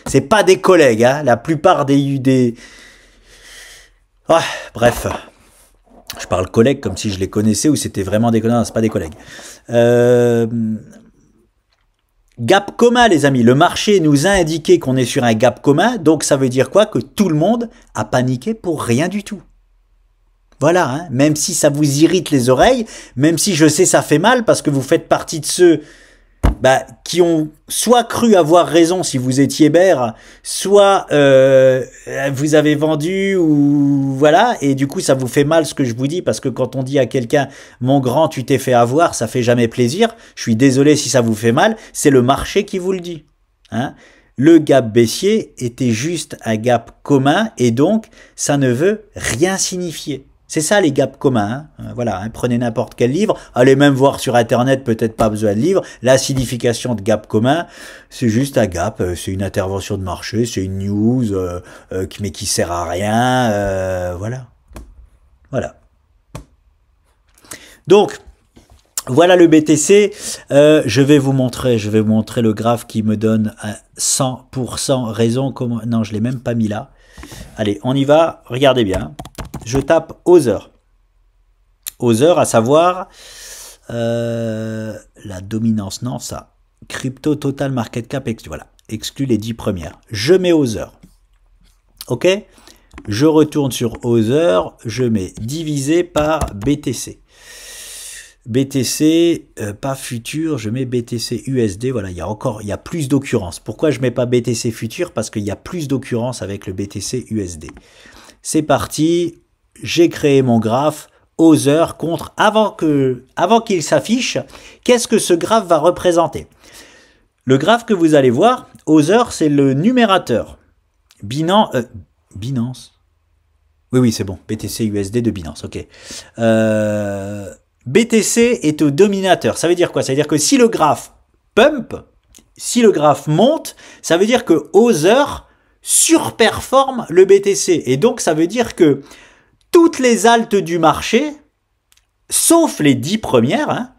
c'est pas des collègues, hein, la plupart des... Ah, bref, je parle collègues comme si je les connaissais ou c'était vraiment des collègues, non, c'est pas des collègues. Gap commun, les amis, le marché nous a indiqué qu'on est sur un gap commun, donc ça veut dire quoi? Que tout le monde a paniqué pour rien du tout. Voilà, hein, même si ça vous irrite les oreilles, même si je sais ça fait mal parce que vous faites partie de ceux qui ont soit cru avoir raison si vous étiez bear, soit vous avez vendu ou voilà, et du coup ça vous fait mal ce que je vous dis parce que quand on dit à quelqu'un mon grand tu t'es fait avoir, ça fait jamais plaisir. Je suis désolé si ça vous fait mal, c'est le marché qui vous le dit. Hein. Le gap baissier était juste un gap commun et donc ça ne veut rien signifier. C'est ça les gaps communs, hein. Voilà, hein. Prenez n'importe quel livre, allez même voir sur internet, peut-être pas besoin de livre, la signification de gap commun, c'est juste un gap, c'est une intervention de marché, c'est une news, mais qui sert à rien, voilà. Voilà. Donc, voilà le BTC, je vais vous montrer le graphe qui me donne à 100% raison, non je l'ai même pas mis là. Allez, on y va, regardez bien. Je tape Other. Other, à savoir la dominance, non, ça. Crypto Total Market Cap, voilà, exclut les 10 premières. Je mets Other. Ok? Je retourne sur Other, je mets divisé par BTC. BTC, pas futur, je mets BTC USD, voilà, il y a plus d'occurrences. Pourquoi je mets pas BTC futur? Parce qu'il y a plus d'occurrences avec le BTC USD. C'est parti, j'ai créé mon graphe, Other contre, avant qu'il s'affiche, qu'est-ce que ce graphe va représenter? Le graphe que vous allez voir, Other, c'est le numérateur. Binance. Oui, c'est bon, BTC USD de Binance, ok. BTC est au dominateur. Ça veut dire quoi? Ça veut dire que si le graphe pump, si le graphe monte, ça veut dire que Other surperforme le BTC. Et donc, ça veut dire que toutes les altes du marché, sauf les 10 premières, hein,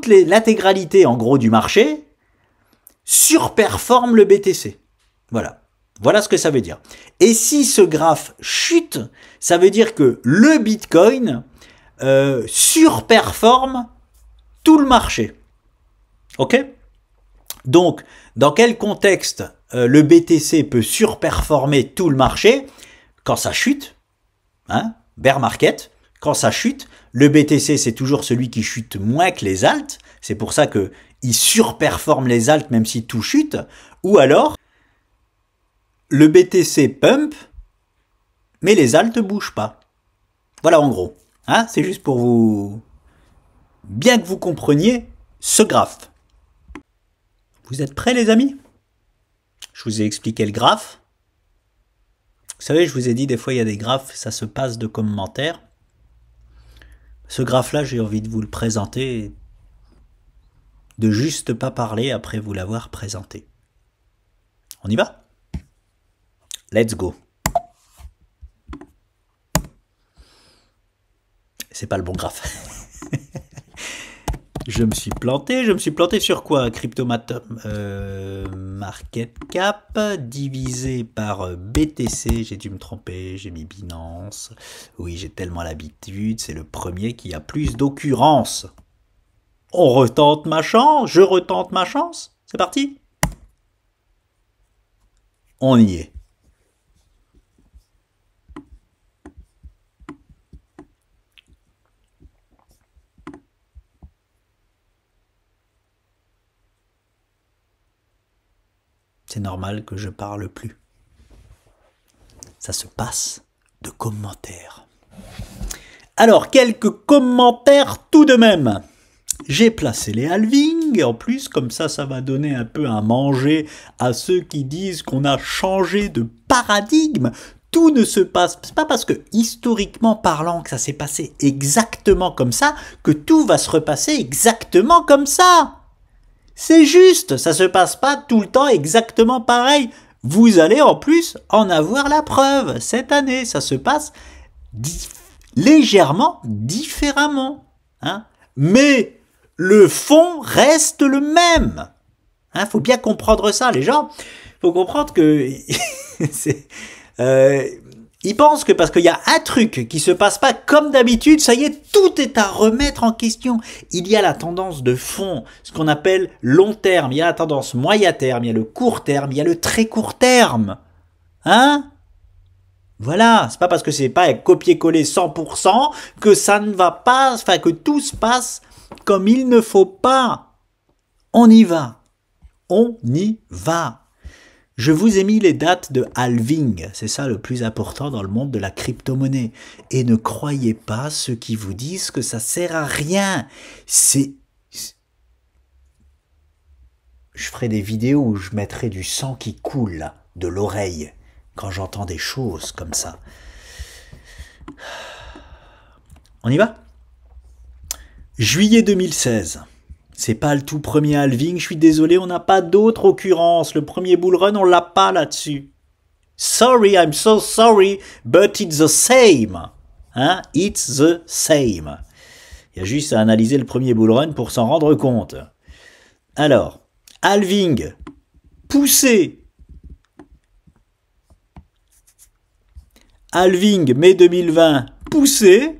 l'intégralité en gros du marché, surperforme le BTC. Voilà. Voilà ce que ça veut dire. Et si ce graphe chute, ça veut dire que le Bitcoin surperforme tout le marché. Ok? Donc, dans quel contexte le BTC peut surperformer tout le marché? Quand ça chute, hein, bear market, quand ça chute, le BTC c'est toujours celui qui chute moins que les altes, c'est pour ça que il surperforme les altes même si tout chute, ou alors le BTC pump, mais les altes ne bougent pas. Voilà en gros. Hein, c'est juste pour vous... bien que vous compreniez ce graphe. Vous êtes prêts les amis? Je vous ai expliqué le graphe. Vous savez, je vous ai dit des fois il y a des graphes, ça se passe de commentaires. Ce graphe-là, j'ai envie de vous le présenter, de juste pas parler après vous l'avoir présenté. On y va? Let's go. C'est pas le bon graphe. Je me suis planté sur quoi? Crypto Market Cap divisé par BTC, j'ai dû me tromper, j'ai mis Binance. Oui, j'ai tellement l'habitude, c'est le premier qui a plus d'occurrences. On retente ma chance, je retente ma chance, c'est parti. On y est. C'est normal que je parle plus. Ça se passe de commentaires. Alors, quelques commentaires tout de même. J'ai placé les halvings. En plus, comme ça va donner un peu à manger à ceux qui disent qu'on a changé de paradigme. Tout ne se passe... C'est pas parce que, historiquement parlant, que ça s'est passé exactement comme ça, que tout va se repasser exactement comme ça. C'est juste, ça se passe pas tout le temps exactement pareil. Vous allez en plus en avoir la preuve. Cette année, ça se passe légèrement différemment. Hein. Mais Le fond reste le même. Hein, faut bien comprendre ça, les gens. Faut comprendre que ils pensent que parce qu'il y a un truc qui se passe pas comme d'habitude, ça y est, tout est à remettre en question. Il y a la tendance de fond, ce qu'on appelle long terme. Il y a la tendance moyen terme, il y a le court terme, il y a le très court terme. Hein? Voilà, c'est pas parce que c'est pas un copier-coller 100% que ça ne va pas, enfin que tout se passe comme il ne faut pas. On y va. On y va. Je vous ai mis les dates de halving, c'est ça le plus important dans le monde de la crypto-monnaie. Et ne croyez pas ceux qui vous disent que ça sert à rien. Je ferai des vidéos où je mettrai du sang qui coule là, de l'oreille quand j'entends des choses comme ça. On y va? Juillet 2016. C'est pas le tout premier halving, je suis désolé, on n'a pas d'autre occurrence. Le premier bull run, on l'a pas là-dessus. Sorry, I'm so sorry, but it's the same. Hein? It's the same. Il y a juste à analyser le premier bull run pour s'en rendre compte. Alors, halving, poussé. Halving, mai 2020, poussé.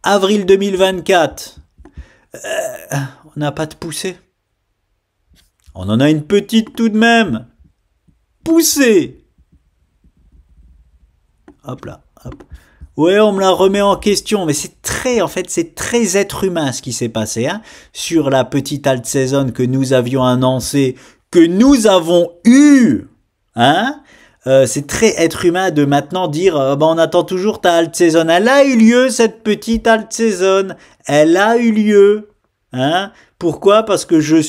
Avril 2024, on n'a pas de poussée. On en a une petite tout de même. Poussée. Hop là, hop. Ouais, on me la remet en question, mais c'est très, en fait, c'est très être humain ce qui s'est passé, hein, sur la petite alt saison que nous avions annoncée, que nous avons eue, hein. C'est très être humain de maintenant dire on attend toujours ta alt saison. Elle a eu lieu, cette petite alt saison. Elle a eu lieu. Hein? Pourquoi? Parce que je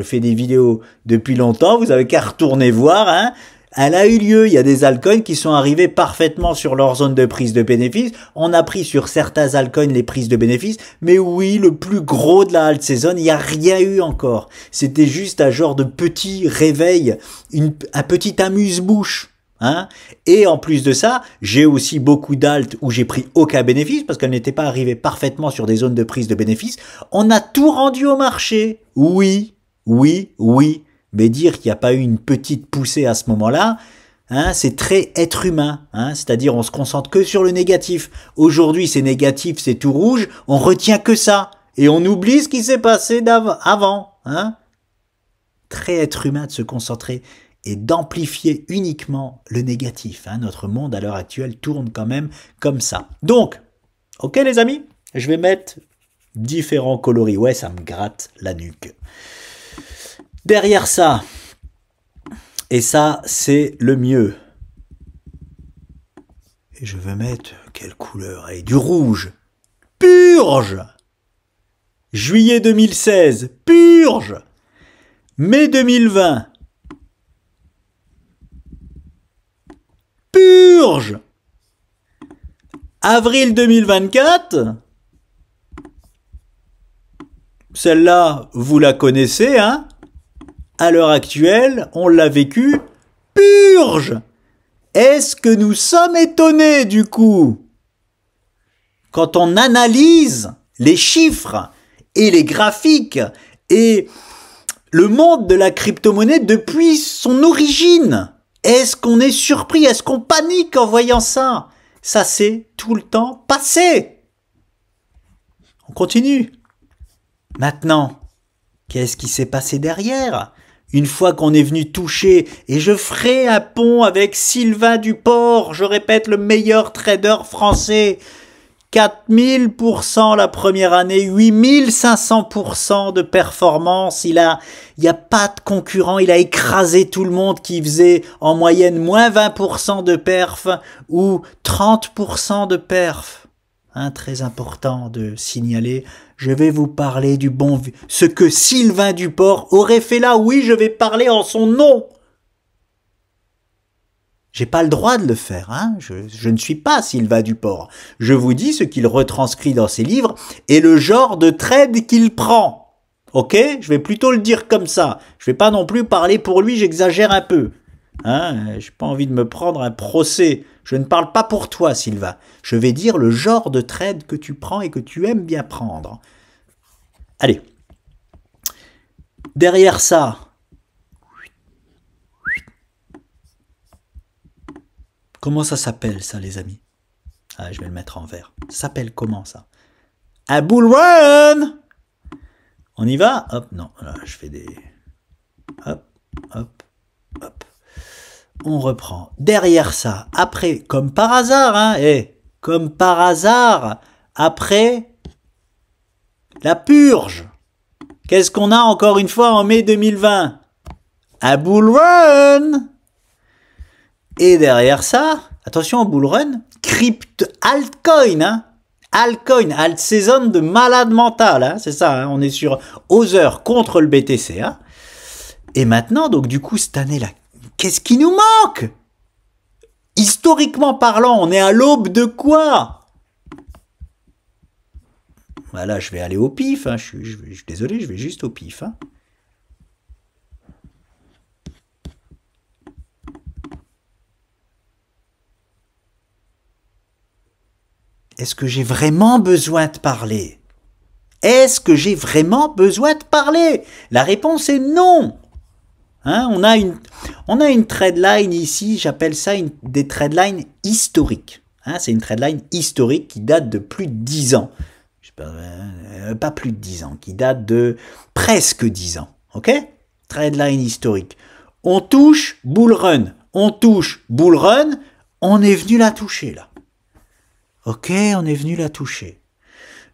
fais des vidéos depuis longtemps. Vous avez qu'à retourner voir. Hein? Elle a eu lieu. Il y a des altcoins qui sont arrivés parfaitement sur leur zone de prise de bénéfices. On a pris sur certains altcoins les prises de bénéfices. Mais oui, le plus gros de la alt saison, il n'y a rien eu encore. C'était juste un genre de petit réveil, un petit amuse-bouche. Hein? Et en plus de ça, j'ai aussi beaucoup d'alt où j'ai pris aucun bénéfice parce qu'elles n'étaient pas arrivées parfaitement sur des zones de prise de bénéfices. On a tout rendu au marché. Oui, oui, oui. Mais dire qu'il n'y a pas eu une petite poussée à ce moment-là, hein, c'est très être humain. Hein? C'est-à-dire on se concentre que sur le négatif. Aujourd'hui c'est négatif, c'est tout rouge, on retient que ça. Et on oublie ce qui s'est passé avant. Hein? Très être humain de se concentrer et d'amplifier uniquement le négatif. Hein. Notre monde à l'heure actuelle tourne quand même comme ça. Donc, ok les amis, je vais mettre différents coloris. Ouais, ça me gratte la nuque. Derrière ça, et ça c'est le mieux, et je vais mettre quelle couleur? Et du rouge. Purge. Juillet 2016, purge. Mai 2020. Purge. Avril 2024. Celle-là, vous la connaissez, hein? À l'heure actuelle, on l'a vécu. Purge. Est-ce que nous sommes étonnés du coup? Quand on analyse les chiffres et les graphiques et le monde de la crypto-monnaie depuis son origine. Est-ce qu'on est surpris? Est-ce qu'on panique en voyant ça? Ça s'est tout le temps passé. On continue. Maintenant, qu'est-ce qui s'est passé derrière? Une fois qu'on est venu toucher, et je ferai un pont avec Sylvain Duport, je répète, le meilleur trader français, 4000% la première année, 8500% de performance. Il y a pas de concurrent. Il a écrasé tout le monde qui faisait en moyenne moins 20% de perf ou 30% de perf. Hein, très important de signaler. Je vais vous parler du ce que Sylvain Duport aurait fait là. Oui, je vais parler en son nom. J'ai pas le droit de le faire, hein. Je ne suis pas Sylvain Duport. Je vous dis ce qu'il retranscrit dans ses livres et le genre de trade qu'il prend. Ok? Je vais plutôt le dire comme ça. Je vais pas non plus parler pour lui, j'exagère un peu. Hein, j'ai pas envie de me prendre un procès. Je ne parle pas pour toi, Sylvain. Je vais dire le genre de trade que tu prends et que tu aimes bien prendre. Allez. Derrière ça, comment ça s'appelle ça, les amis? Ah, je vais le mettre en vert. Ça s'appelle comment ça? Un bull run! On y va? Hop, non, là, je fais des... Hop, hop, hop. On reprend. Derrière ça, après, comme par hasard, hein, comme par hasard, après la purge. Qu'est-ce qu'on a encore une fois en mai 2020? Un bull run! Et derrière ça, attention au bull run, altcoin, hein? Altcoin, alt saison de malade mental, hein? C'est ça, hein? On est sur Other contre le BTC, hein? Et maintenant, donc du coup, cette année-là, qu'est-ce qui nous manque? Historiquement parlant, on est à l'aube de quoi? Voilà, je vais aller au pif, hein. Je suis désolé, je vais juste au pif, hein. Est-ce que j'ai vraiment besoin de parler? Est-ce que j'ai vraiment besoin de parler? La réponse est non. Hein, on a une trendline ici, j'appelle ça des trendlines historiques. Hein, c'est une trendline historique qui date de plus de 10 ans. Pas plus de 10 ans, qui date de presque 10 ans. Ok? Trendline historique. On touche bull run. On touche bull run. On est venu la toucher là. Ok, on est venu la toucher.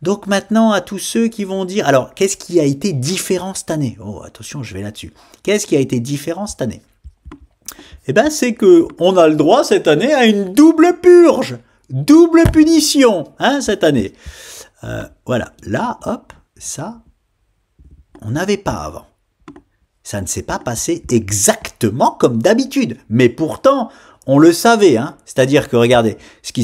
Donc maintenant, à tous ceux qui vont dire... Alors, qu'est-ce qui a été différent cette année? Oh, attention, je vais là-dessus. Qu'est-ce qui a été différent cette année? Eh bien, c'est qu'on a le droit cette année à une double purge. Double punition, hein, cette année. Voilà, là, hop, ça, on n'avait pas avant. Ça ne s'est pas passé exactement comme d'habitude. Mais pourtant... On le savait, hein. C'est-à-dire que, regardez,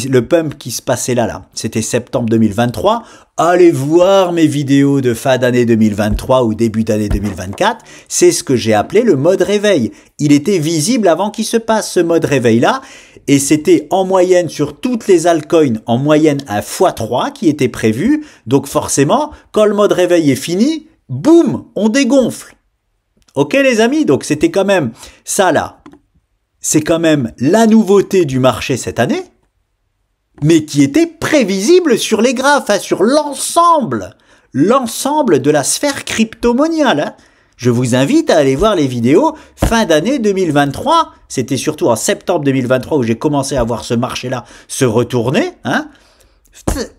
le pump qui se passait là, c'était septembre 2023. Allez voir mes vidéos de fin d'année 2023 ou début d'année 2024. C'est ce que j'ai appelé le mode réveil. Il était visible avant qu'il se passe ce mode réveil-là. Et c'était en moyenne sur toutes les altcoins, en moyenne un x3 qui était prévu. Donc forcément, quand le mode réveil est fini, boum, on dégonfle. Ok les amis? Donc c'était quand même ça là. C'est quand même la nouveauté du marché cette année, mais qui était prévisible sur les graphes, hein, sur l'ensemble de la sphère crypto-moniale. Hein. Je vous invite à aller voir les vidéos fin d'année 2023. C'était surtout en septembre 2023 où j'ai commencé à voir ce marché-là se retourner. Hein.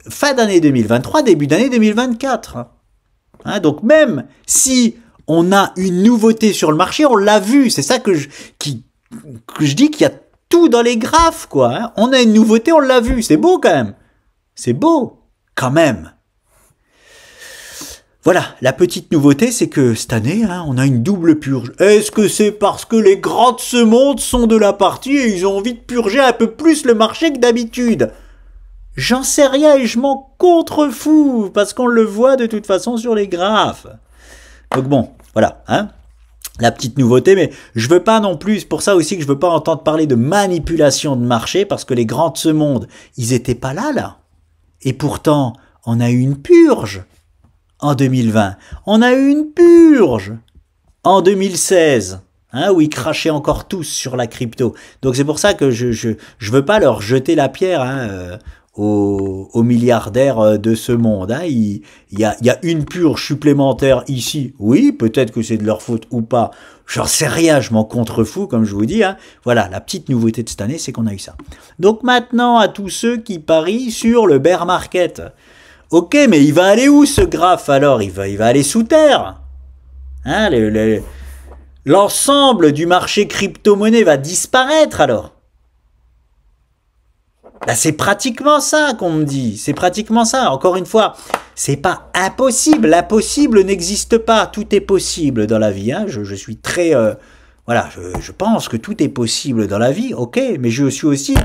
Fin d'année 2023, début d'année 2024. Hein, donc même si on a une nouveauté sur le marché, on l'a vu. C'est ça que je dis qu'il y a tout dans les graphes, quoi. Hein. On a une nouveauté, on l'a vu. C'est beau, quand même. C'est beau, quand même. Voilà, la petite nouveauté, c'est que cette année, hein, on a une double purge. Est-ce que c'est parce que les grands de ce monde sont de la partie et ils ont envie de purger un peu plus le marché que d'habitude? J'en sais rien et je m'en contrefous, parce qu'on le voit de toute façon sur les graphes. Donc bon, voilà, hein. La petite nouveauté, mais je veux pas non plus, c'est pour ça aussi que je veux pas entendre parler de manipulation de marché, parce que les grands de ce monde, ils étaient pas là. Et pourtant, on a eu une purge en 2020. On a eu une purge en 2016, hein, où ils crachaient encore tous sur la crypto. Donc c'est pour ça que je veux pas leur jeter la pierre, hein, aux milliardaires de ce monde. Hein. Il y a une purge supplémentaire ici. Oui, peut-être que c'est de leur faute ou pas. J'en sais rien, je m'en contrefous, comme je vous dis. Hein. Voilà, la petite nouveauté de cette année, c'est qu'on a eu ça. Donc maintenant, à tous ceux qui parient sur le bear market. Ok, mais il va aller où ce graphe alors? Il va aller sous terre. Hein, l'ensemble du marché crypto-monnaie va disparaître alors. Là, c'est pratiquement ça qu'on me dit. C'est pratiquement ça. Encore une fois, c'est pas impossible. L'impossible n'existe pas. Tout est possible dans la vie. Hein. Je suis très... voilà, je pense que tout est possible dans la vie. Ok, mais je suis aussi...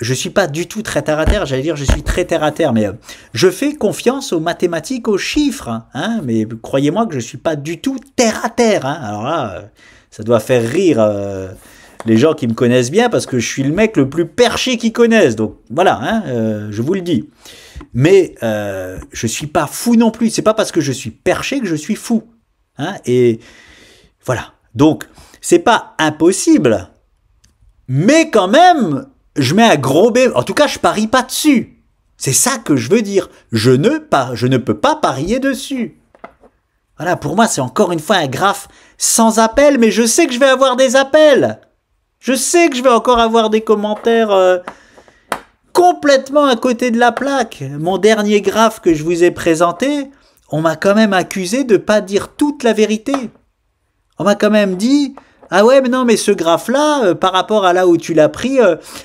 Je suis pas du tout très terre à terre. J'allais dire, je suis très terre à terre. Mais je fais confiance aux mathématiques, aux chiffres. Hein, mais croyez-moi que je suis pas du tout terre à terre. Hein. Alors là... Ça doit faire rire les gens qui me connaissent bien parce que je suis le mec le plus perché qu'ils connaissent. Donc voilà, hein, je vous le dis. Mais je suis pas fou non plus. C'est pas parce que je suis perché que je suis fou. Hein, et voilà. Donc, c'est pas impossible. Mais quand même, je mets un gros B. En tout cas, je parie pas dessus. C'est ça que je veux dire. Je ne peux pas parier dessus. Voilà, pour moi, c'est encore une fois un graphe sans appel, mais je sais que je vais avoir des appels. Je sais que je vais encore avoir des commentaires complètement à côté de la plaque. Mon dernier graphe que je vous ai présenté, on m'a quand même accusé de pas dire toute la vérité. On m'a quand même dit... Ah ouais, mais non, mais ce graphe-là, par rapport à là où tu l'as pris,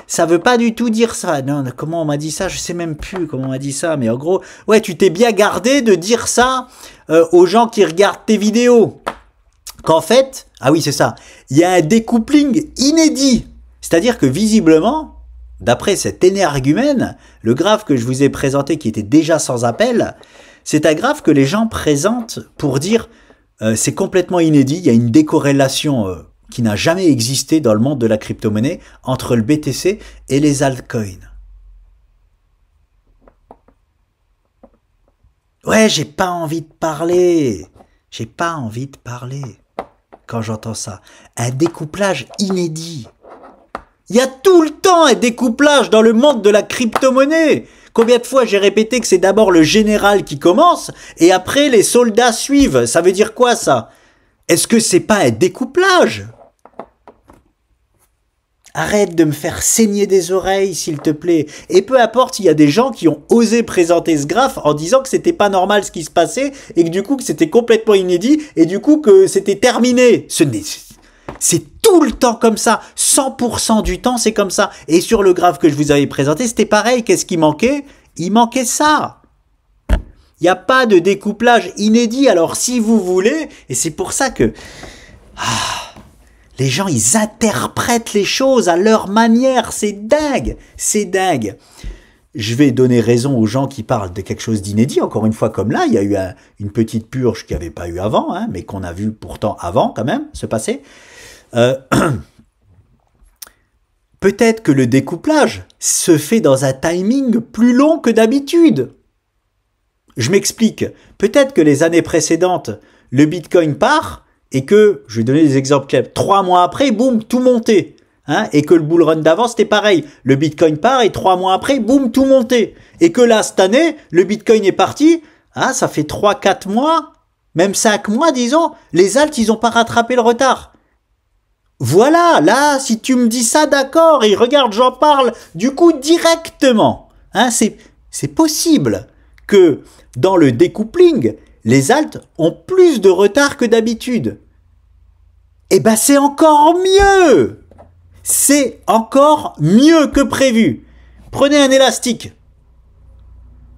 ça veut pas du tout dire ça. Non, comment on m'a dit ça? Je sais même plus comment on m'a dit ça, mais en gros, ouais, tu t'es bien gardé de dire ça aux gens qui regardent tes vidéos. Qu'en fait, ah oui, c'est ça, il y a un découpling inédit. C'est-à-dire que visiblement, d'après cet énergumène, le graphe que je vous ai présenté qui était déjà sans appel, c'est un graphe que les gens présentent pour dire c'est complètement inédit, il y a une décorrélation qui n'a jamais existé dans le monde de la crypto-monnaie entre le BTC et les altcoins. Ouais, j'ai pas envie de parler. J'ai pas envie de parler quand j'entends ça. Un découplage inédit. Il y a tout le temps un découplage dans le monde de la crypto-monnaie. Combien de fois j'ai répété que c'est d'abord le général qui commence et après les soldats suivent. Ça veut dire quoi ça? Est-ce que c'est pas un découplage? Arrête de me faire saigner des oreilles, s'il te plaît. Et peu importe, il y a des gens qui ont osé présenter ce graphe en disant que c'était pas normal ce qui se passait et que du coup que c'était complètement inédit et du coup que c'était terminé. C'est tout le temps comme ça. 100% du temps, c'est comme ça. Et sur le graphe que je vous avais présenté, c'était pareil. Qu'est-ce qui manquait? Il manquait ça. Il n'y a pas de découplage inédit. Alors si vous voulez, et c'est pour ça que... les gens, ils interprètent les choses à leur manière. C'est dingue. C'est dingue. Je vais donner raison aux gens qui parlent de quelque chose d'inédit. Encore une fois, comme là, il y a eu une petite purge qu'il n'y avait pas eu avant, hein, mais qu'on a vu pourtant avant quand même se passer. Peut-être que le découplage se fait dans un timing plus long que d'habitude. Je m'explique. Peut-être que les années précédentes, le Bitcoin part... et que, je vais donner des exemples clairs, 3 mois après, boum, tout montait. Hein, et que le bull run d'avant, c'était pareil. Le Bitcoin part et 3 mois après, boum, tout montait. Et que là, cette année, le Bitcoin est parti, hein, ça fait 3-4 mois, même 5 mois, disons, les alts, ils n'ont pas rattrapé le retard. Voilà, là, si tu me dis ça, d'accord, et regarde, j'en parle, du coup, directement. Hein, c'est possible que dans le découpling, les alts ont plus de retard que d'habitude. Eh ben c'est encore mieux. C'est encore mieux que prévu. Prenez un élastique.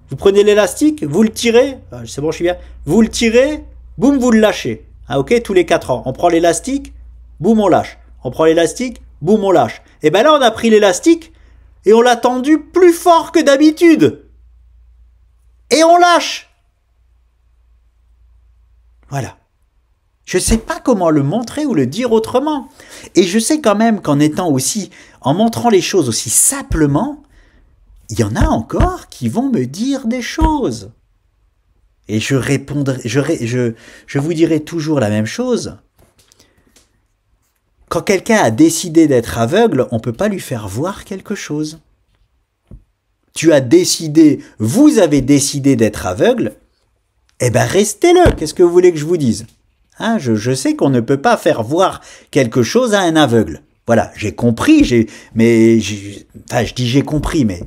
Vous prenez l'élastique, vous le tirez, c'est bon, je suis bien. Vous le tirez, boum, vous le lâchez. Ah, ok, tous les 4 ans. On prend l'élastique, boum, on lâche. On prend l'élastique, boum, on lâche. Et ben là, on a pris l'élastique et on l'a tendu plus fort que d'habitude. Et on lâche. Voilà. Je ne sais pas comment le montrer ou le dire autrement. Et je sais quand même qu'en étant aussi, en montrant les choses aussi simplement, il y en a encore qui vont me dire des choses. Et je répondrai, je vous dirai toujours la même chose. Quand quelqu'un a décidé d'être aveugle, on ne peut pas lui faire voir quelque chose. Tu as décidé, vous avez décidé d'être aveugle, eh ben restez-le, qu'est-ce que vous voulez que je vous dise? Hein, je sais qu'on ne peut pas faire voir quelque chose à un aveugle. Voilà, j'ai compris, je dis j'ai compris, mais...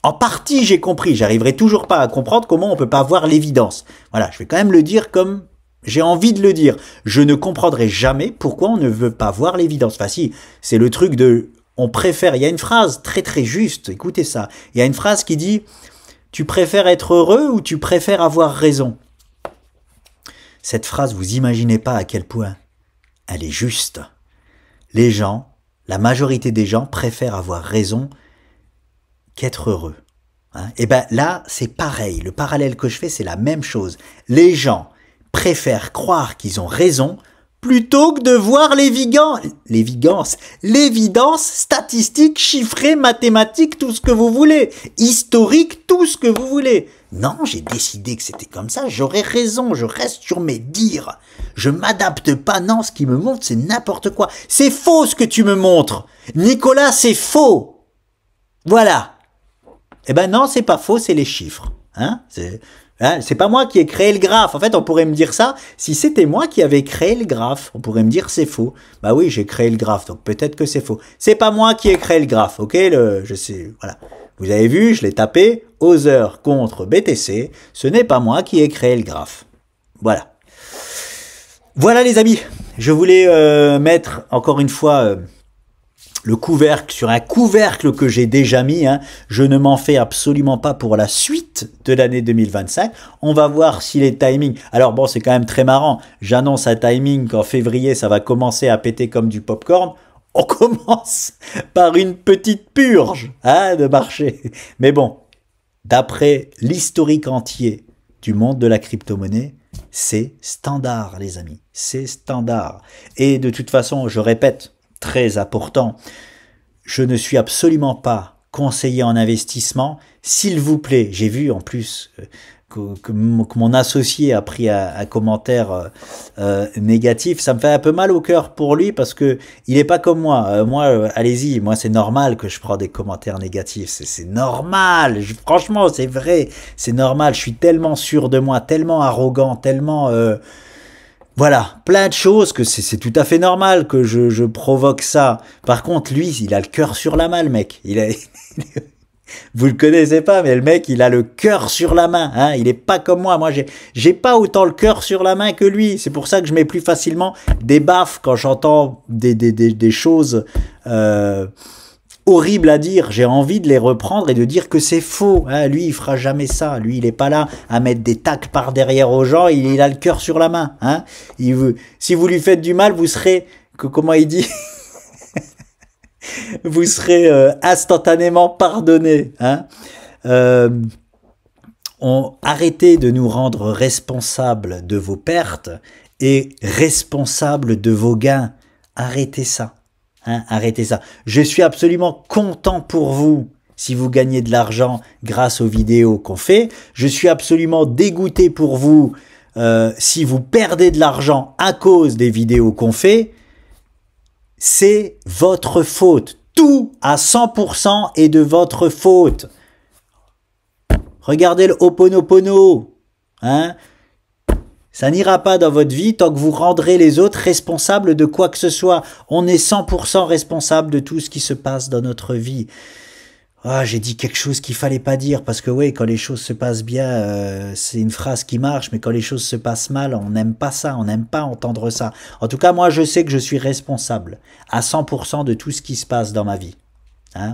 En partie, j'ai compris, j'arriverai toujours pas à comprendre comment on peut pas voir l'évidence. Voilà, je vais quand même le dire comme j'ai envie de le dire. Je ne comprendrai jamais pourquoi on ne veut pas voir l'évidence. Enfin si, c'est le truc de... On préfère... Il y a une phrase très très juste, écoutez ça. Il y a une phrase qui dit... Tu préfères être heureux ou tu préfères avoir raison? Cette phrase, vous imaginez pas à quel point elle est juste. Les gens, la majorité des gens préfèrent avoir raison qu'être heureux. Hein? Et ben là, c'est pareil. Le parallèle que je fais, c'est la même chose. Les gens préfèrent croire qu'ils ont raison plutôt que de voir l'évidence statistique, chiffrée, mathématique, tout ce que vous voulez, historique, tout ce que vous voulez. Non, j'ai décidé que c'était comme ça, j'aurais raison, je reste sur mes dires. Je m'adapte pas, non, ce qui me montre, c'est n'importe quoi. C'est faux ce que tu me montres. Nicolas, c'est faux. Voilà. Eh ben non, c'est pas faux, c'est les chiffres. C'est pas moi qui ai créé le graphe. En fait, on pourrait me dire ça si c'était moi qui avais créé le graphe. On pourrait me dire c'est faux. Bah oui, j'ai créé le graphe, donc peut-être que c'est faux. C'est pas moi qui ai créé le graphe, ok? Je sais, voilà. Vous avez vu, je l'ai tapé, Other contre BTC. Ce n'est pas moi qui ai créé le graphe. Voilà. Voilà les amis. Je voulais mettre encore une fois le couvercle sur un couvercle que j'ai déjà mis. Je ne m'en fais absolument pas pour la suite de l'année 2025. On va voir si les timings... Alors bon, c'est quand même très marrant. J'annonce un timing qu'en février, ça va commencer à péter comme du popcorn. On commence par une petite purge de marché. Mais bon, d'après l'historique entier du monde de la crypto-monnaie, c'est standard, les amis. C'est standard. Et de toute façon, je répète, très important, je ne suis absolument pas conseiller en investissement. S'il vous plaît, j'ai vu en plus que mon associé a pris un commentaire négatif. Ça me fait un peu mal au cœur pour lui parce que il est pas comme moi. Moi, allez-y, moi c'est normal que je prends des commentaires négatifs. C'est normal. Franchement, c'est vrai. C'est normal. Je suis tellement sûr de moi, tellement arrogant, tellement... Voilà, plein de choses que c'est tout à fait normal que je provoque ça. Par contre, lui, il a le cœur sur la main, le mec. Vous le connaissez pas, mais le mec, il a le cœur sur la main. Il est pas comme moi. Moi, j'ai pas autant le cœur sur la main que lui. C'est pour ça que je mets plus facilement des baffes quand j'entends des choses horribles à dire. J'ai envie de les reprendre et de dire que c'est faux. Lui, il fera jamais ça. Lui, il est pas là à mettre des tacs par derrière aux gens. Il a le cœur sur la main. Si vous lui faites du mal, vous serez, comment il dit, vous serez instantanément pardonné. Arrêtez de nous rendre responsables de vos pertes et responsables de vos gains. Arrêtez ça. Arrêtez ça. Je suis absolument content pour vous si vous gagnez de l'argent grâce aux vidéos qu'on fait. Je suis absolument dégoûté pour vous si vous perdez de l'argent à cause des vidéos qu'on fait. C'est votre faute. Tout à 100% est de votre faute. Regardez le Ho'oponopono. Ça n'ira pas dans votre vie tant que vous rendrez les autres responsables de quoi que ce soit. On est 100% responsable de tout ce qui se passe dans notre vie. J'ai dit quelque chose qu'il fallait pas dire parce que oui, quand les choses se passent bien, c'est une phrase qui marche, mais quand les choses se passent mal, on n'aime pas ça, on n'aime pas entendre ça. En tout cas, moi, je sais que je suis responsable à 100% de tout ce qui se passe dans ma vie.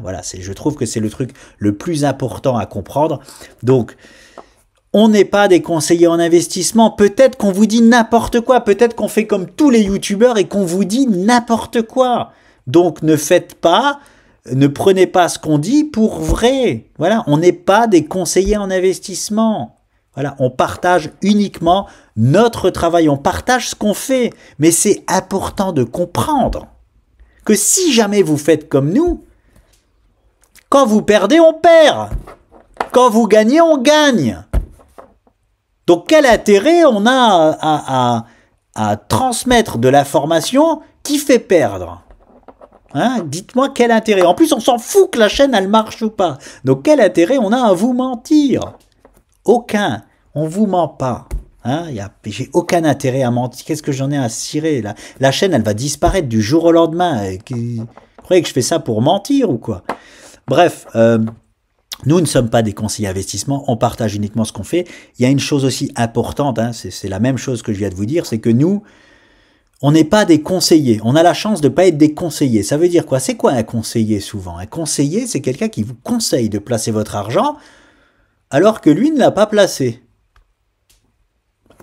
Voilà, je trouve que c'est le truc le plus important à comprendre. Donc, on n'est pas des conseillers en investissement. Peut-être qu'on vous dit n'importe quoi. Peut-être qu'on fait comme tous les youtubeurs et qu'on vous dit n'importe quoi. Donc, ne prenez pas ce qu'on dit pour vrai. Voilà, on n'est pas des conseillers en investissement. Voilà, on partage uniquement notre travail. On partage ce qu'on fait. Mais c'est important de comprendre que si jamais vous faites comme nous, quand vous perdez, on perd. Quand vous gagnez, on gagne. Donc, quel intérêt on a à transmettre de l'information qui fait perdre? Dites-moi quel intérêt. En plus, on s'en fout que la chaîne, elle marche ou pas. Donc, quel intérêt on a à vous mentir? Aucun. On vous ment pas. J'ai aucun intérêt à mentir. Qu'est-ce que j'en ai à cirer là? La chaîne, elle va disparaître du jour au lendemain. Vous croyez que je fais ça pour mentir ou quoi? Bref, nous ne sommes pas des conseillers investissement, on partage uniquement ce qu'on fait. Il y a une chose aussi importante, c'est la même chose que je viens de vous dire, c'est que nous, on n'est pas des conseillers. On a la chance de ne pas être des conseillers. Ça veut dire quoi? C'est quoi un conseiller souvent? Un conseiller, c'est quelqu'un qui vous conseille de placer votre argent alors que lui ne l'a pas placé.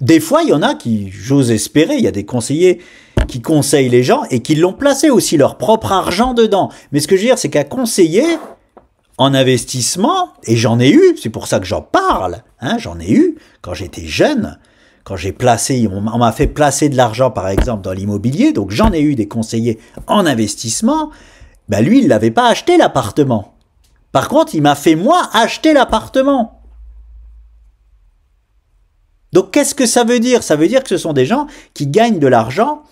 Des fois, il y en a qui, j'ose espérer, il y a des conseillers qui conseillent les gens et qui l'ont placé aussi leur propre argent dedans. Mais ce que je veux dire, c'est qu'un conseiller en investissement, et j'en ai eu, c'est pour ça que j'en parle, j'en ai eu quand j'étais jeune, quand j'ai placé, on m'a fait placer de l'argent, par exemple, dans l'immobilier, donc j'en ai eu des conseillers en investissement, ben lui, il l'avait pas acheté l'appartement. Par contre, il m'a fait, moi, acheter l'appartement. Donc, qu'est-ce que ça veut dire? Ça veut dire que ce sont des gens qui gagnent de l'argent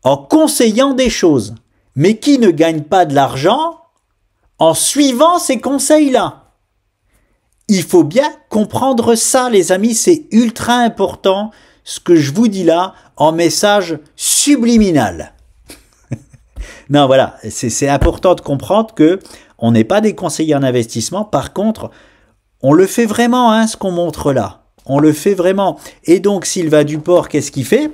en conseillant des choses, mais qui ne gagnent pas de l'argent en suivant ces conseils-là. Il faut bien comprendre ça, les amis, c'est ultra important, ce que je vous dis là, en message subliminal. Non, voilà, c'est important de comprendre que on n'est pas des conseillers en investissement. Par contre, on le fait vraiment, hein, ce qu'on montre là. On le fait vraiment. Et donc, Sylvain Duport, qu'est-ce qu'il fait?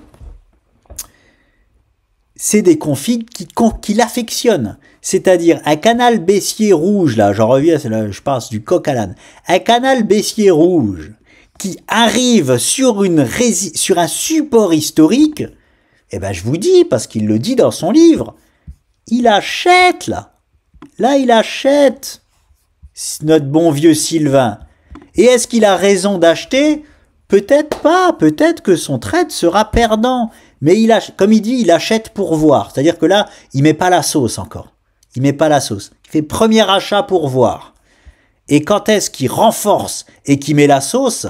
C'est des configs qui l'affectionnent. C'est-à-dire un canal baissier rouge, là, j'en reviens, là, je passe du coq à l'âne. Un canal baissier rouge qui arrive sur un support historique, eh ben, je vous dis, parce qu'il le dit dans son livre, il achète, là. Là, il achète, notre bon vieux Sylvain. Et est-ce qu'il a raison d'acheter? Peut-être pas, peut-être que son trade sera perdant. Mais comme il dit, il achète pour voir. C'est-à-dire que là, il met pas la sauce encore. Il met pas la sauce. Il fait premier achat pour voir. Et quand est-ce qu'il renforce et qu'il met la sauce?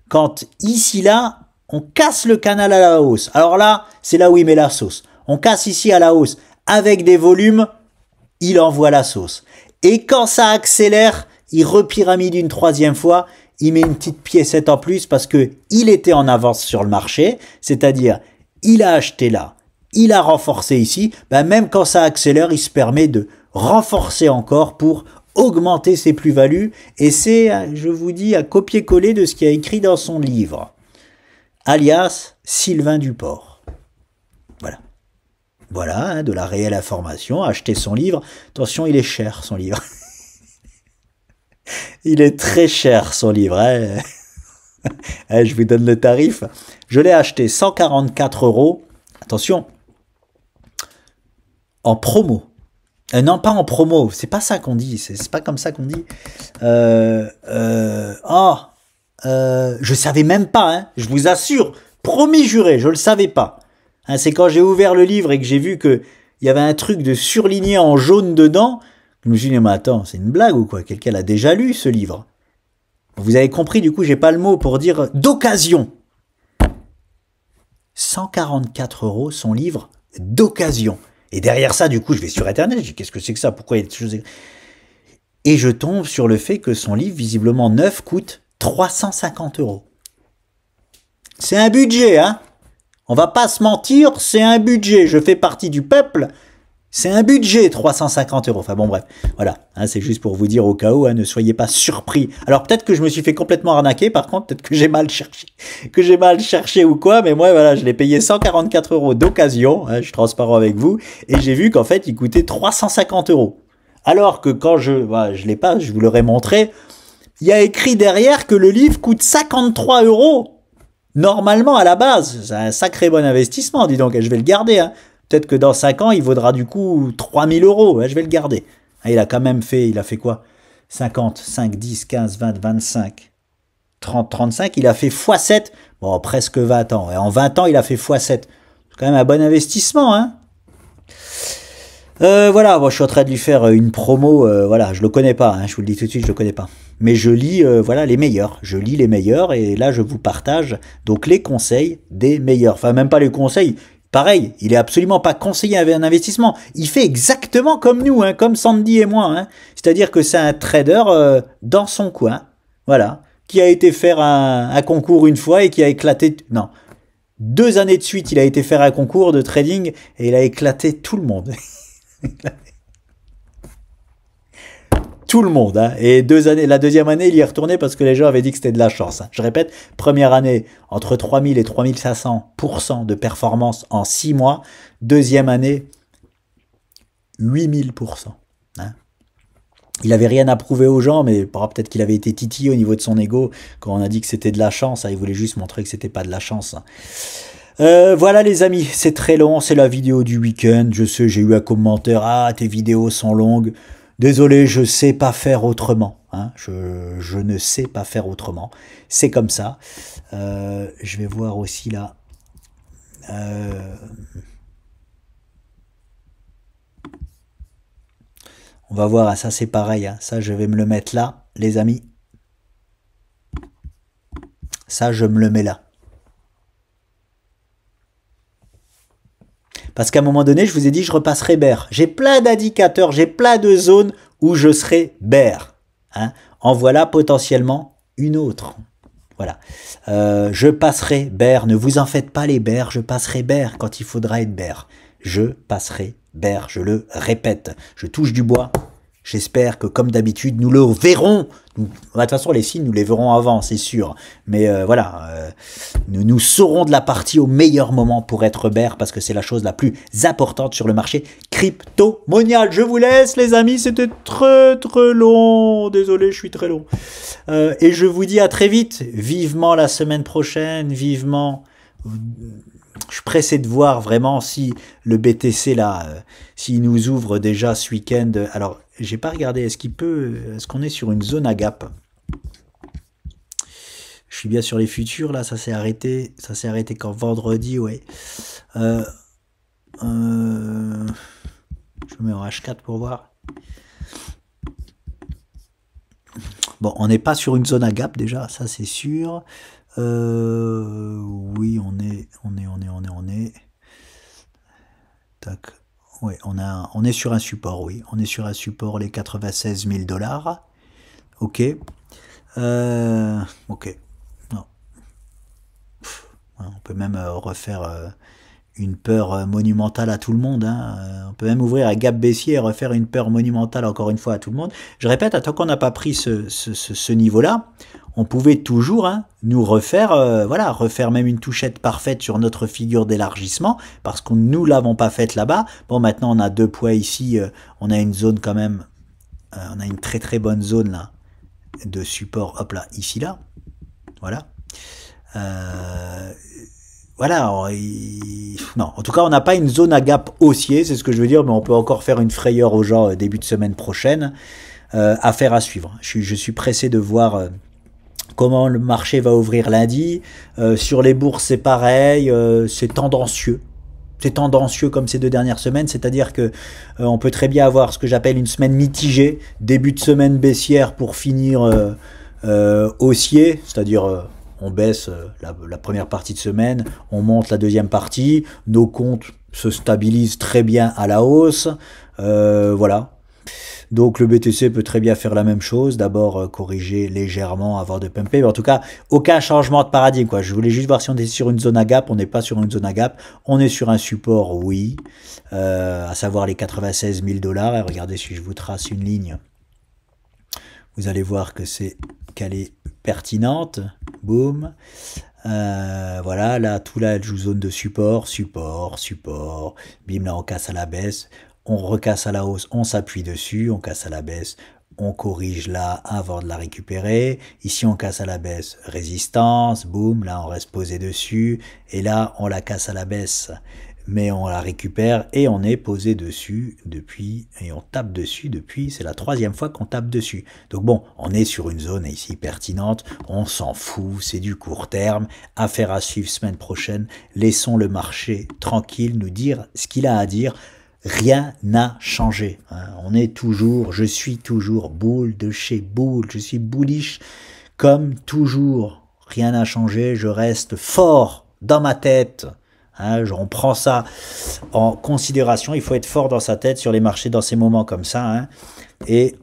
Quand ici, là, on casse le canal à la hausse. Alors là, c'est là où il met la sauce. On casse ici à la hausse. Avec des volumes, il envoie la sauce. Et quand ça accélère, il repyramide une troisième fois. Il met une petite piécette en plus parce que il était en avance sur le marché. C'est-à-dire, il a acheté là, il a renforcé ici, ben même quand ça accélère, il se permet de renforcer encore pour augmenter ses plus-values. Et c'est, je vous dis, à copier-coller de ce qu'il a écrit dans son livre, alias Sylvain Duport. Voilà. Voilà, hein, de la réelle information, acheter son livre. Attention, il est cher, son livre. Il est très cher, son livre. Hein. Je vous donne le tarif. Je l'ai acheté 144 €. Attention, en promo. Non, pas en promo. C'est pas ça qu'on dit. C'est pas comme ça qu'on dit. Je savais même pas. Hein, je vous assure, promis juré, je le savais pas. Hein, c'est quand j'ai ouvert le livre et que j'ai vu que il y avait un truc de surligné en jaune dedans. Je me suis dit, mais attends, c'est une blague ou quoi? Quelqu'un l'a déjà lu, ce livre? Vous avez compris, du coup, j'ai pas le mot pour dire d'occasion. 144 €, son livre d'occasion. Et derrière ça, du coup, je vais sur Internet, je dis, qu'est-ce que c'est que ça? Pourquoi il y a des choses... Et je tombe sur le fait que son livre, visiblement neuf, coûte 350 €. C'est un budget, hein? On va pas se mentir, c'est un budget. Je fais partie du peuple. C'est un budget, 350 €. Enfin bon, bref, voilà. Hein, c'est juste pour vous dire au cas où, hein, ne soyez pas surpris. Alors peut-être que je me suis fait complètement arnaquer, par contre, peut-être que j'ai mal cherché, ou quoi, mais moi, voilà, je l'ai payé 144 € d'occasion, hein, je suis transparent avec vous, et j'ai vu qu'en fait, il coûtait 350 €. Alors que quand je l'ai pas, je vous l'aurais montré, il y a écrit derrière que le livre coûte 53 €. Normalement, à la base, c'est un sacré bon investissement, dis donc, et je vais le garder, hein. Peut-être que dans 5 ans, il vaudra du coup 3000 €. Je vais le garder. Il a quand même fait, il a fait quoi? 50, 5, 10, 15, 20, 25, 30, 35. Il a fait x7. Bon, presque 20 ans. Et en 20 ans, il a fait x7. C'est quand même un bon investissement, hein. Voilà, moi je suis en train de lui faire une promo. Voilà, je le connais pas. Hein, je vous le dis tout de suite, je le connais pas. Mais je lis, voilà, les meilleurs. Je lis les meilleurs et là, je vous partage donc les conseils des meilleurs. Enfin, même pas les conseils. Pareil, il est absolument pas conseillé un investissement. Il fait exactement comme nous, hein, comme Sandy et moi. Hein. C'est-à-dire que c'est un trader dans son coin, voilà, qui a été faire un concours une fois et qui a éclaté... Non, 2 années de suite, il a été faire un concours de trading et il a éclaté tout le monde. Tout le monde, hein. Et la deuxième année, il y est retourné parce que les gens avaient dit que c'était de la chance. Hein. Je répète, première année, entre 3000 et 3500% de performance en 6 mois. Deuxième année, 8000%. Hein. Il avait rien à prouver aux gens, mais peut-être qu'il avait été titillé au niveau de son ego quand on a dit que c'était de la chance. Hein. Il voulait juste montrer que c'était pas de la chance. Hein. Voilà les amis, c'est très long, c'est la vidéo du week-end. Je sais, j'ai eu un commentaire, ah tes vidéos sont longues. Désolé, je sais pas faire autrement. hein, je ne sais pas faire autrement. C'est comme ça. Je vais voir aussi là. On va voir, ça c'est pareil. Hein. Ça, je vais me le mettre là, les amis. Ça, je me le mets là. Parce qu'à un moment donné, je vous ai dit, je repasserai bear. J'ai plein d'indicateurs, j'ai plein de zones où je serai bear. Hein. En voilà potentiellement une autre. Voilà. Je passerai bear. Ne vous en faites pas les bears. Je passerai bear quand il faudra être bear. Je passerai bear. Je le répète. Je touche du bois. J'espère que, comme d'habitude, nous le verrons. De toute façon, les signes, nous les verrons avant, c'est sûr. Mais voilà, nous saurons de la partie au meilleur moment pour être bear, parce que c'est la chose la plus importante sur le marché crypto-monial. Je vous laisse, les amis, c'était très long. Désolé, je suis très long. Et je vous dis à très vite. Vivement la semaine prochaine, vivement... Je suis pressé de voir vraiment si le BTC là, s'il nous ouvre déjà ce week-end. Alors, j'ai pas regardé. Est-ce qu'on est sur une zone à gap? Je suis bien sur les futurs là. Ça s'est arrêté. Ça s'est arrêté quand vendredi, ouais. Je me mets en H4 pour voir. Bon, on n'est pas sur une zone à gap déjà, ça c'est sûr. Oui, on est. Tac. Ouais, on est sur un support, oui. On est sur un support, les 96 000 $. Ok. Ok. Non. On peut même refaire une peur monumentale à tout le monde. Hein. On peut même ouvrir un gap baissier et refaire une peur monumentale encore une fois à tout le monde. Je répète, tant qu'on n'a pas pris ce niveau-là, on pouvait toujours nous refaire, refaire même une touchette parfaite sur notre figure d'élargissement, parce que nous l'avons pas faite là-bas. Bon, maintenant on a 2 poids ici, on a une zone quand même, on a une très bonne zone là de support. Hop là, ici là, voilà. Voilà, non, en tout cas, on n'a pas une zone à gap haussier, c'est ce que je veux dire, mais on peut encore faire une frayeur aux gens début de semaine prochaine. Affaire à suivre. Je suis pressé de voir comment le marché va ouvrir lundi. Sur les bourses, c'est pareil, c'est tendancieux. C'est tendancieux comme ces 2 dernières semaines, c'est-à-dire que on peut très bien avoir ce que j'appelle une semaine mitigée, début de semaine baissière pour finir haussier, c'est-à-dire on baisse la première partie de semaine, on monte la deuxième partie, nos comptes se stabilisent très bien à la hausse, voilà. Donc le BTC peut très bien faire la même chose, d'abord corriger légèrement avant de pumper, mais en tout cas aucun changement de paradigme, quoi. Je voulais juste voir si on est sur une zone à gap, on n'est pas sur une zone à gap, on est sur un support, oui, à savoir les 96 000 $, et regardez si je vous trace une ligne, vous allez voir que qu'elle est pertinente, boum, voilà, là, tout là, elle joue zone de support, bim, là, on casse à la baisse, on recasse à la hausse, on s'appuie dessus, on casse à la baisse, on corrige là avant de la récupérer, ici on casse à la baisse, résistance, boum, là on reste posé dessus, et là on la casse à la baisse, mais on la récupère et on est posé dessus depuis, et on tape dessus depuis, c'est la 3e fois qu'on tape dessus. Donc bon, on est sur une zone ici pertinente, on s'en fout, c'est du court terme, affaire à suivre semaine prochaine, laissons le marché tranquille nous dire ce qu'il a à dire. Rien n'a changé. On est toujours, je suis toujours boule de chez boule, je suis bullish comme toujours. Rien n'a changé, je reste fort dans ma tête. On prend ça en considération, il faut être fort dans sa tête sur les marchés dans ces moments comme ça. Et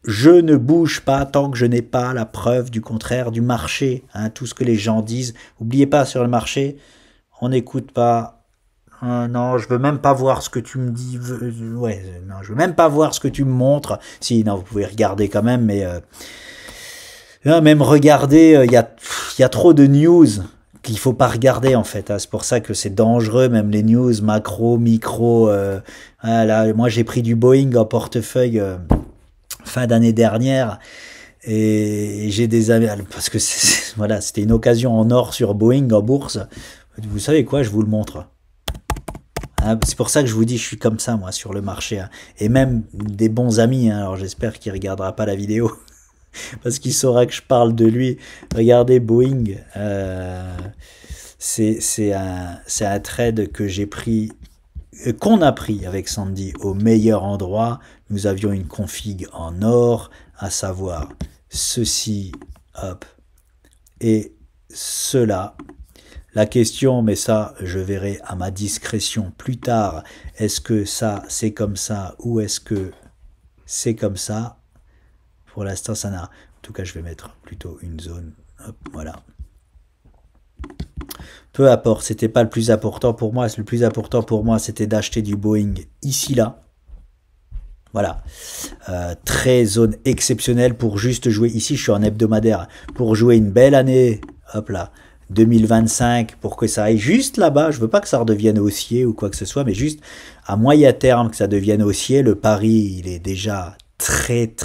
je ne bouge pas tant que je n'ai pas la preuve du contraire du marché. Tout ce que les gens disent, n'oubliez pas sur le marché, on n'écoute pas. Non, je veux même pas voir ce que tu me dis. Ouais, non, je veux même pas voir ce que tu me montres. Si, non, vous pouvez regarder quand même, mais même regarder, il y a trop de news qu'il faut pas regarder en fait. C'est pour ça que c'est dangereux, même les news macro, micro. Là, moi, j'ai pris du Boeing en portefeuille fin d'année dernière. Et j'ai des amis, parce que voilà, c'était une occasion en or sur Boeing en bourse. Vous savez quoi, je vous le montre. C'est pour ça que je vous dis, je suis comme ça, moi, sur le marché. Et même des bons amis, alors j'espère qu'il ne regardera pas la vidéo. parce qu'il saura que je parle de lui. Regardez Boeing, c'est un trade que j'ai pris, qu'on a pris avec Sandy au meilleur endroit. Nous avions une config en or, à savoir ceci, hop, et cela. La question, mais ça, je verrai à ma discrétion plus tard, est-ce que ça, c'est comme ça, ou est-ce que c'est comme ça? Pour l'instant, ça n'a... En tout cas, je vais mettre plutôt une zone. Hop, voilà. Peu importe, c'était pas le plus important pour moi. Le plus important pour moi, c'était d'acheter du Boeing ici, là. Voilà. Très zone exceptionnelle pour juste jouer. Ici, je suis en hebdomadaire. Pour jouer une belle année, hop là, 2025, pour que ça aille juste là-bas. Je veux pas que ça redevienne haussier ou quoi que ce soit, mais juste à moyen terme que ça devienne haussier. Le pari, il est déjà très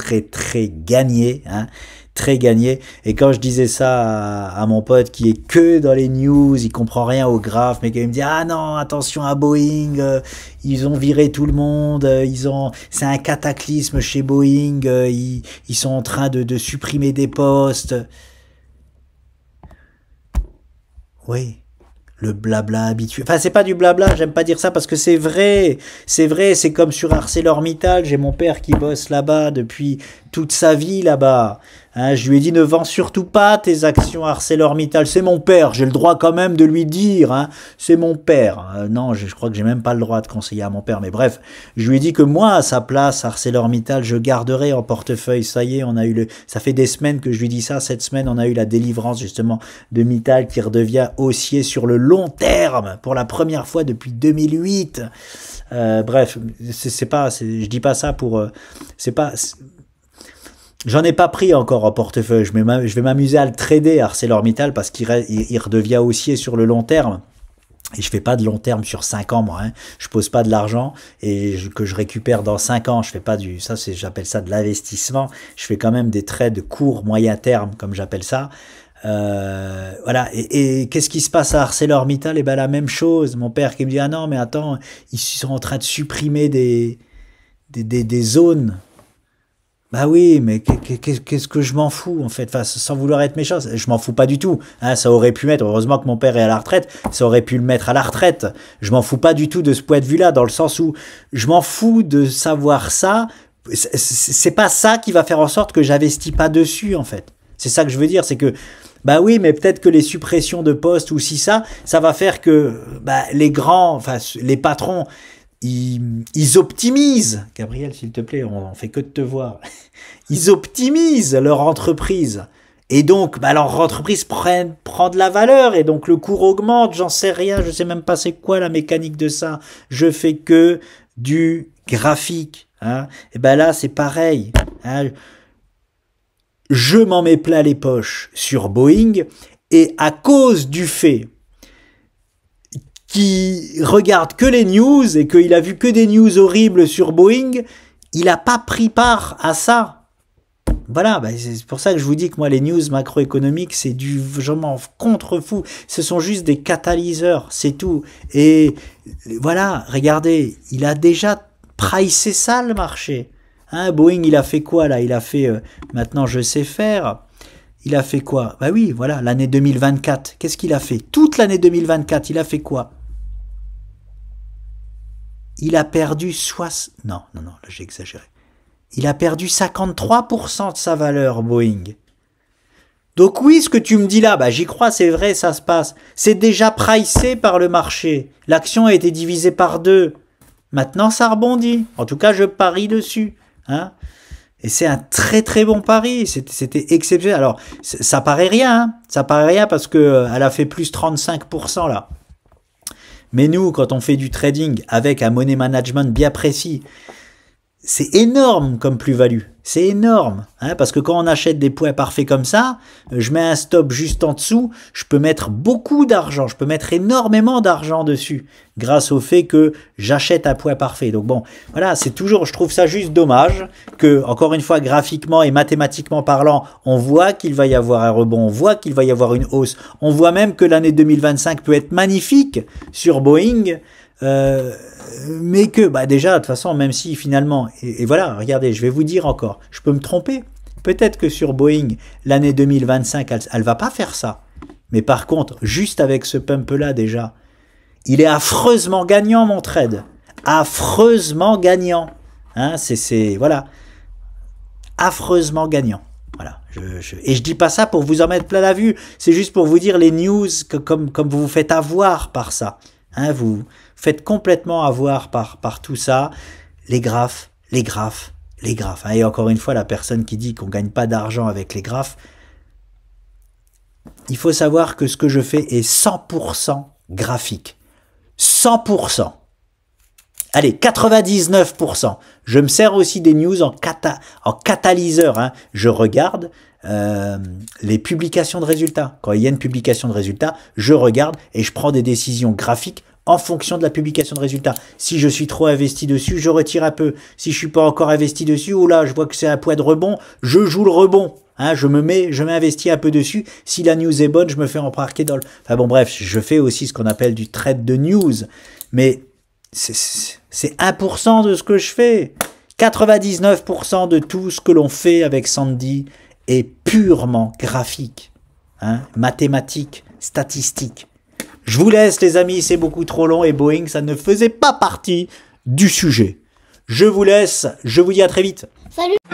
gagné, hein, très gagné. Et quand je disais ça à mon pote qui est que dans les news, il comprend rien au graphe, mais qui me dit ah non, attention à Boeing, ils ont viré tout le monde, c'est un cataclysme chez Boeing, ils sont en train de supprimer des postes. Oui, le blabla habituel. Enfin, c'est pas du blabla, j'aime pas dire ça parce que c'est vrai, c'est comme sur ArcelorMittal, j'ai mon père qui bosse là-bas depuis toute sa vie là-bas. Hein, je lui ai dit ne vends surtout pas tes actions ArcelorMittal, c'est mon père, j'ai le droit quand même de lui dire, hein, c'est mon père. Non, je crois que j'ai même pas le droit de conseiller à mon père, mais bref, je lui ai dit que moi, à sa place, ArcelorMittal, je garderai en portefeuille. Ça y est, on a eu ça fait des semaines que je lui dis ça, cette semaine, on a eu la délivrance justement de Mittal qui redevient haussier sur le long terme pour la première fois depuis 2008. Bref, je dis pas ça pour, c'est pas. J'en ai pas pris encore en portefeuille. Je vais m'amuser à le trader ArcelorMittal parce qu'il redevient haussier sur le long terme. Et je fais pas de long terme sur 5 ans, moi. Hein. Je pose pas de l'argent et que je récupère dans 5 ans. Je fais pas j'appelle ça de l'investissement. Je fais quand même des trades court, moyen terme, comme j'appelle ça. Voilà. Et qu'est-ce qui se passe à ArcelorMittal? Eh ben, la même chose. Mon père qui me dit, ah non, mais attends, ils sont en train de supprimer des zones. Bah oui, mais qu'est-ce que je m'en fous, en fait, enfin, sans vouloir être méchant, je m'en fous pas du tout, hein, ça aurait pu mettre, heureusement que mon père est à la retraite, ça aurait pu le mettre à la retraite, je m'en fous pas du tout de ce point de vue-là, dans le sens où je m'en fous de savoir ça, c'est pas ça qui va faire en sorte que j'investis pas dessus, en fait, c'est ça que je veux dire, c'est que, bah oui, mais peut-être que les suppressions de postes ou si ça va faire que, les grands, enfin, les patrons, ils optimisent, Gabriel, s'il te plaît, on fait que de te voir. Ils optimisent leur entreprise. Et donc, leur entreprise prend de la valeur et donc le cours augmente, j'en sais rien, je sais même pas c'est quoi la mécanique de ça. Je fais que du graphique. Hein. Et là, c'est pareil. Hein. Je m'en mets plein les poches sur Boeing et à cause du fait qui regarde que les news et qu'il a vu que des news horribles sur Boeing, il n'a pas pris part à ça. Voilà, c'est pour ça que je vous dis que moi, les news macroéconomiques, c'est du vraiment contre-fou. Ce sont juste des catalyseurs, c'est tout. Et voilà, regardez, il a déjà pricé ça, le marché. Hein, Boeing, il a fait quoi là? Il a fait, maintenant je sais faire... Il a fait quoi? Bah oui, voilà, l'année 2024. Qu'est-ce qu'il a fait? Toute l'année 2024, il a fait quoi? Il a perdu Non, là j'ai exagéré. Il a perdu 53% de sa valeur, Boeing. Donc oui, ce que tu me dis là, j'y crois, c'est vrai, ça se passe. C'est déjà pricé par le marché. L'action a été divisée par 2. Maintenant, ça rebondit. En tout cas, je parie dessus. Hein? Et c'est un très bon pari. C'était exceptionnel. Alors, ça paraît rien. Hein. Ça paraît rien parce que elle a fait plus 35% là. Mais nous, quand on fait du trading avec un money management bien précis, c'est énorme comme plus-value. C'est énorme. Hein, parce que quand on achète des points parfaits comme ça, je mets un stop juste en dessous, je peux mettre beaucoup d'argent, je peux mettre énormément d'argent dessus, grâce au fait que j'achète un point parfait. Donc bon, voilà, c'est toujours, je trouve ça juste dommage que, encore une fois, graphiquement et mathématiquement parlant, on voit qu'il va y avoir un rebond, on voit qu'il va y avoir une hausse, on voit même que l'année 2025 peut être magnifique sur Boeing, mais que déjà de toute façon même si finalement et voilà regardez je vais vous dire encore je peux me tromper Peut-être que sur Boeing, l'année 2025, elle va pas faire ça. Mais par contre, juste avec ce pump-là déjà, il est affreusement gagnant, mon trade. Affreusement gagnant. Hein, voilà. Affreusement gagnant. Voilà. Et je dis pas ça pour vous en mettre plein la vue. C'est juste pour vous dire les news, comme vous vous faites avoir par ça. Hein, vous faites complètement avoir par tout ça. Les graphes. Hein, et encore une fois, la personne qui dit qu'on ne gagne pas d'argent avec les graphes, il faut savoir que ce que je fais est 100% graphique. 100%. Allez, 99%. Je me sers aussi des news en catalyseur. Hein. Je regarde les publications de résultats. Quand il y a une publication de résultats, je regarde et je prends des décisions graphiques en fonction de la publication de résultats. Si je suis trop investi dessus, je retire un peu. Si je suis pas encore investi dessus, oh là, je vois que c'est un poids de rebond, je joue le rebond. Hein, je m'investis un peu dessus. Si la news est bonne, je me fais embarquer dans le... Enfin bon, bref, je fais aussi ce qu'on appelle du trade de news. Mais c'est 1% de ce que je fais. 99% de tout ce que l'on fait avec Sandy est purement graphique, hein, mathématique, statistique. Je vous laisse les amis, c'est beaucoup trop long et Boeing, ça ne faisait pas partie du sujet. Je vous laisse, je vous dis à très vite. Salut!